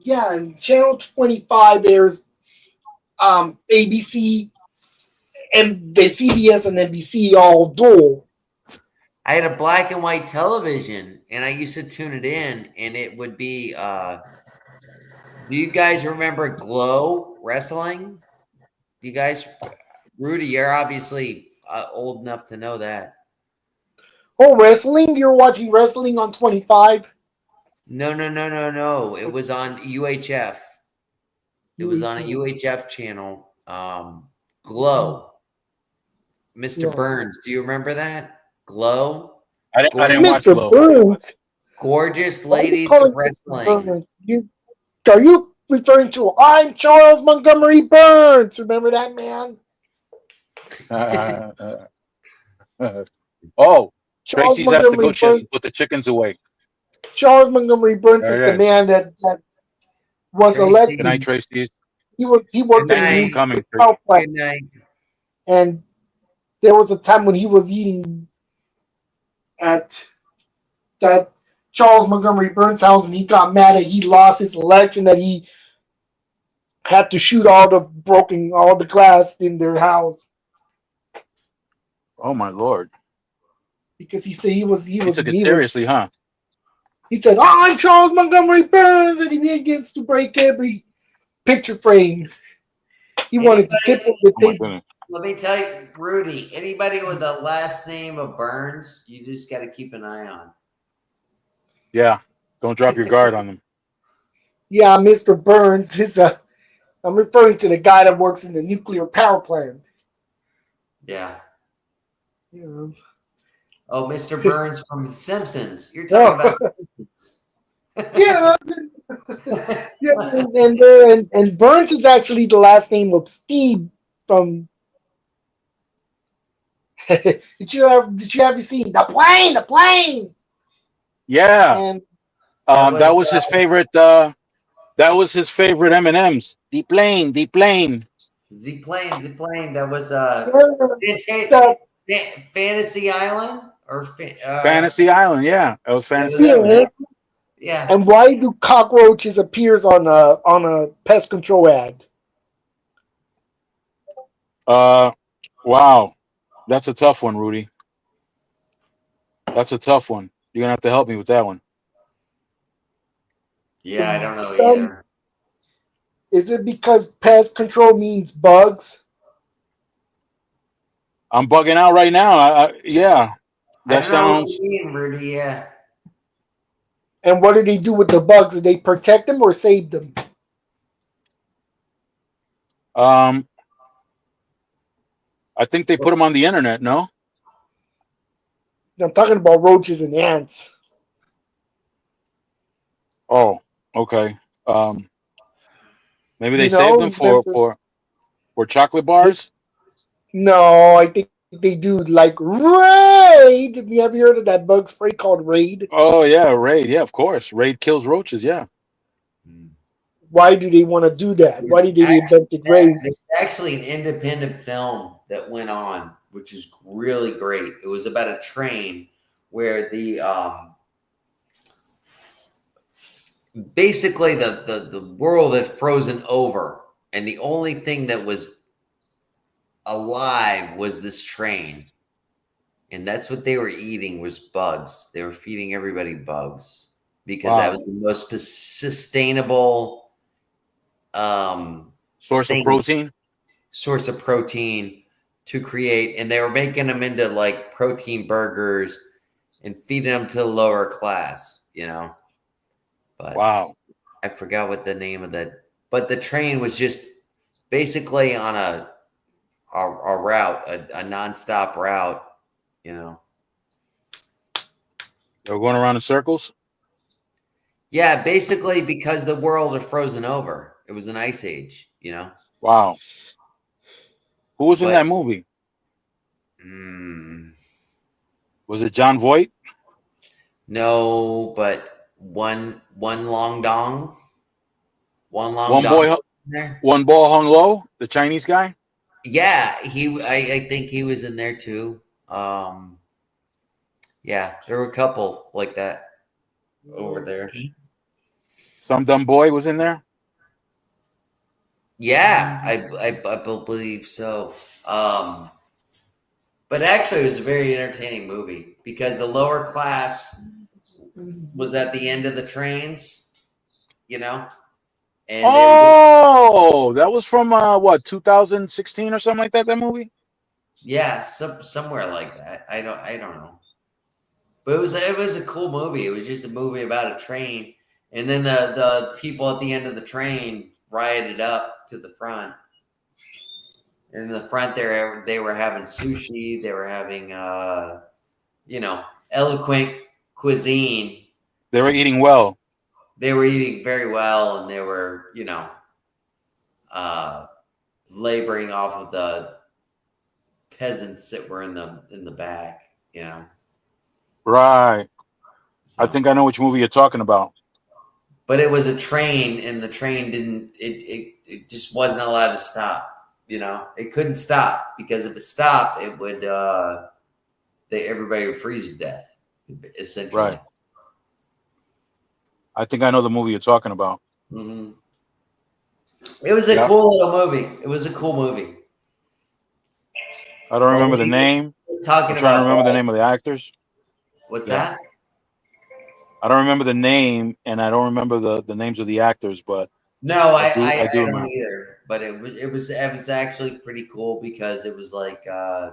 yeah, and channel 25 airs ABC and the CBS and NBC all dual. I had a black and white television and I used to tune it in and it would be do you guys remember Glow Wrestling? Do you guys Rudy, you're obviously old enough to know that. Oh, wrestling? You're watching wrestling on 25? No. It was on UHF. It was on a UHF. UHF channel. Glow. Mr. Yeah. Burns, do you remember that? Glow? I didn't watch Mr. Glow. Burns. Gorgeous Why are you ladies calling of Mr. wrestling. Burns? Are you referring to I'm Charles Montgomery Burns? Remember that man? Oh, Charles Tracy's has to Montgomery go. She has Burns. to put the chickens away. Charles Montgomery Burns is There the it is. man that was Tracy. Good night, elected. Tracy. He Good worked in the Tracy's night. nuclear coming. power plant, Good night. and there was a time when he was eating at that Charles Montgomery Burns house, and he got mad that he lost his election, that he had to shoot all the glass in their house Oh my lord. because he said he was He took it seriously, huh? he said, "Oh, I'm Charles Montgomery Burns," and he begins to break every picture frame. He wanted to tip over the Oh my table. goodness. Let me tell you, Rudy, anybody with the last name of Burns, you just got to keep an eye on. Yeah. Don't drop your guard on them. Yeah, Mr. Burns I'm referring to the guy that works in the nuclear power plant. Yeah. You know. Oh, Mr. Burns from The Simpsons. You're talking about The Simpsons. Yeah, and Burns is actually the last name of Steve from. Did you ever seen the plane? The plane. Yeah. And That was his favorite. That was his favorite M&Ms. The plane. Z-Plane. That was that, Fantasy Island or Fantasy Island. Yeah, that was Fantasy yeah. Island. yeah. And why do cockroaches appears on a pest control ad? Wow, that's a tough one, Rudy. That's a tough one. You're gonna have to help me with that one. Yeah, I don't know either. Is it because pest control means bugs? I'm bugging out right now. Yeah, I that don't know what sounds. you mean, Rudy. Yeah. And what do they do with the bugs? Do they protect them or save them? I think they put them on the internet. No. I'm talking about roaches and ants. Oh, okay. Maybe they You save know, them for chocolate bars. No, I think they do like Raid. Have you ever heard of that bug spray called Raid? Oh yeah, Raid. Yeah, of course. Raid kills roaches. Yeah. Why do they want to do that? Why did they invent Raid? There's actually an independent film that went on, which is really great. It was about a train where the basically the world had frozen over, and the only thing that was alive was this train, and that's what they were eating was bugs. They were feeding everybody bugs because that was the most sustainable source of protein to create, and they were making them into like protein burgers and feeding them to the lower class, but wow. I forgot what the name of that, but the train was just basically on a route, a nonstop route, They were going around in circles. Yeah, basically because the world had frozen over. It was an ice age, Wow. Who was in that movie? Was it John Voight? No, but one long dong. One One dong. ball hung low. The Chinese guy. Yeah, I think he was in there too. Yeah, there were a couple like that over there. Some dumb boy was in there. Yeah, I believe so. But actually, it was a very entertaining movie because the lower class was at the end of the trains, and that was from what 2016 or something like that. That movie. Yeah, somewhere like that. I don't know, but it was a cool movie. It was just a movie about a train, and then the people at the end of the train rioted up to the front. In the front there, they were having sushi. They were having, eloquent cuisine. They were eating well. They were eating very well, and they were, laboring off of the peasants that were in the back. Right. I So- think I know which movie you're talking about. But it was a train, and the train didn't. It just wasn't allowed to stop. It couldn't stop, because if it stopped, it would. Everybody would freeze to death, essentially. Right. I think I know the movie you're talking about. Mm-hmm. It was a Yep. cool little movie. It was a cool movie. I don't remember the name. Talking I'm trying to about remember the name of the actors. what's Yeah. that? I don't remember the name, and I don't remember the names of the actors, but No, I do I don't remember. either. But it was actually pretty cool, because it was like I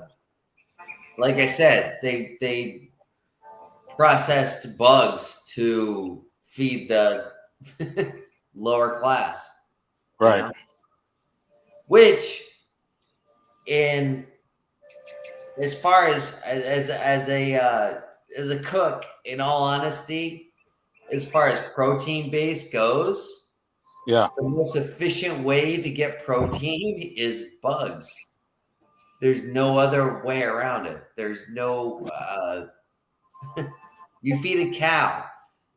said, they processed bugs to feed the lower class, Right. Which, in as far as a cook, in all honesty, as far as protein base goes, Yeah. the most efficient way to get protein is bugs. There's no other way around it. There's no. You feed a cow.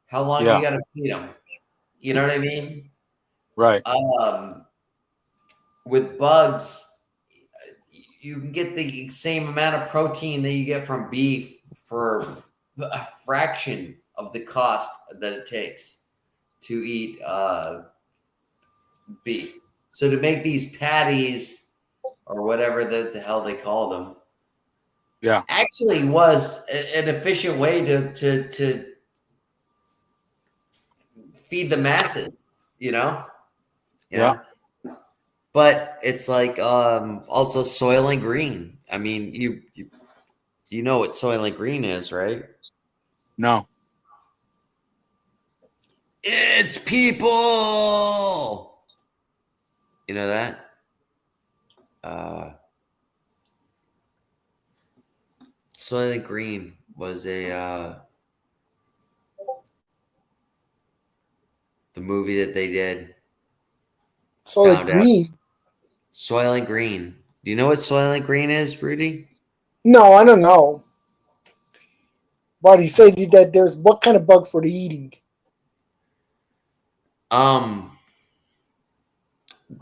How long Yeah. you got to feed them? You know what I mean? Right. With bugs, you can get the same amount of protein that you get from beef for a fraction of the cost that it takes to eat beef. So to make these patties, or whatever the hell they call them, Yeah. actually was an efficient way to feed the masses, Yeah. But it's like also Soylent Green. I mean, you know what Soylent Green is, right? No. It's people. You know that? Soylent Green was the movie that they did. So like Found out. green. Soylent Green. Do you know what Soylent Green is, Rudy? No, I don't know. But he said that there's what kind of bugs for the eating?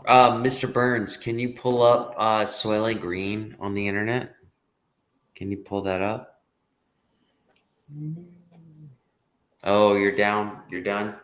Mr. Burns, can you pull up Soylent Green on the internet? Can you pull that up? Oh, you're down. You're done.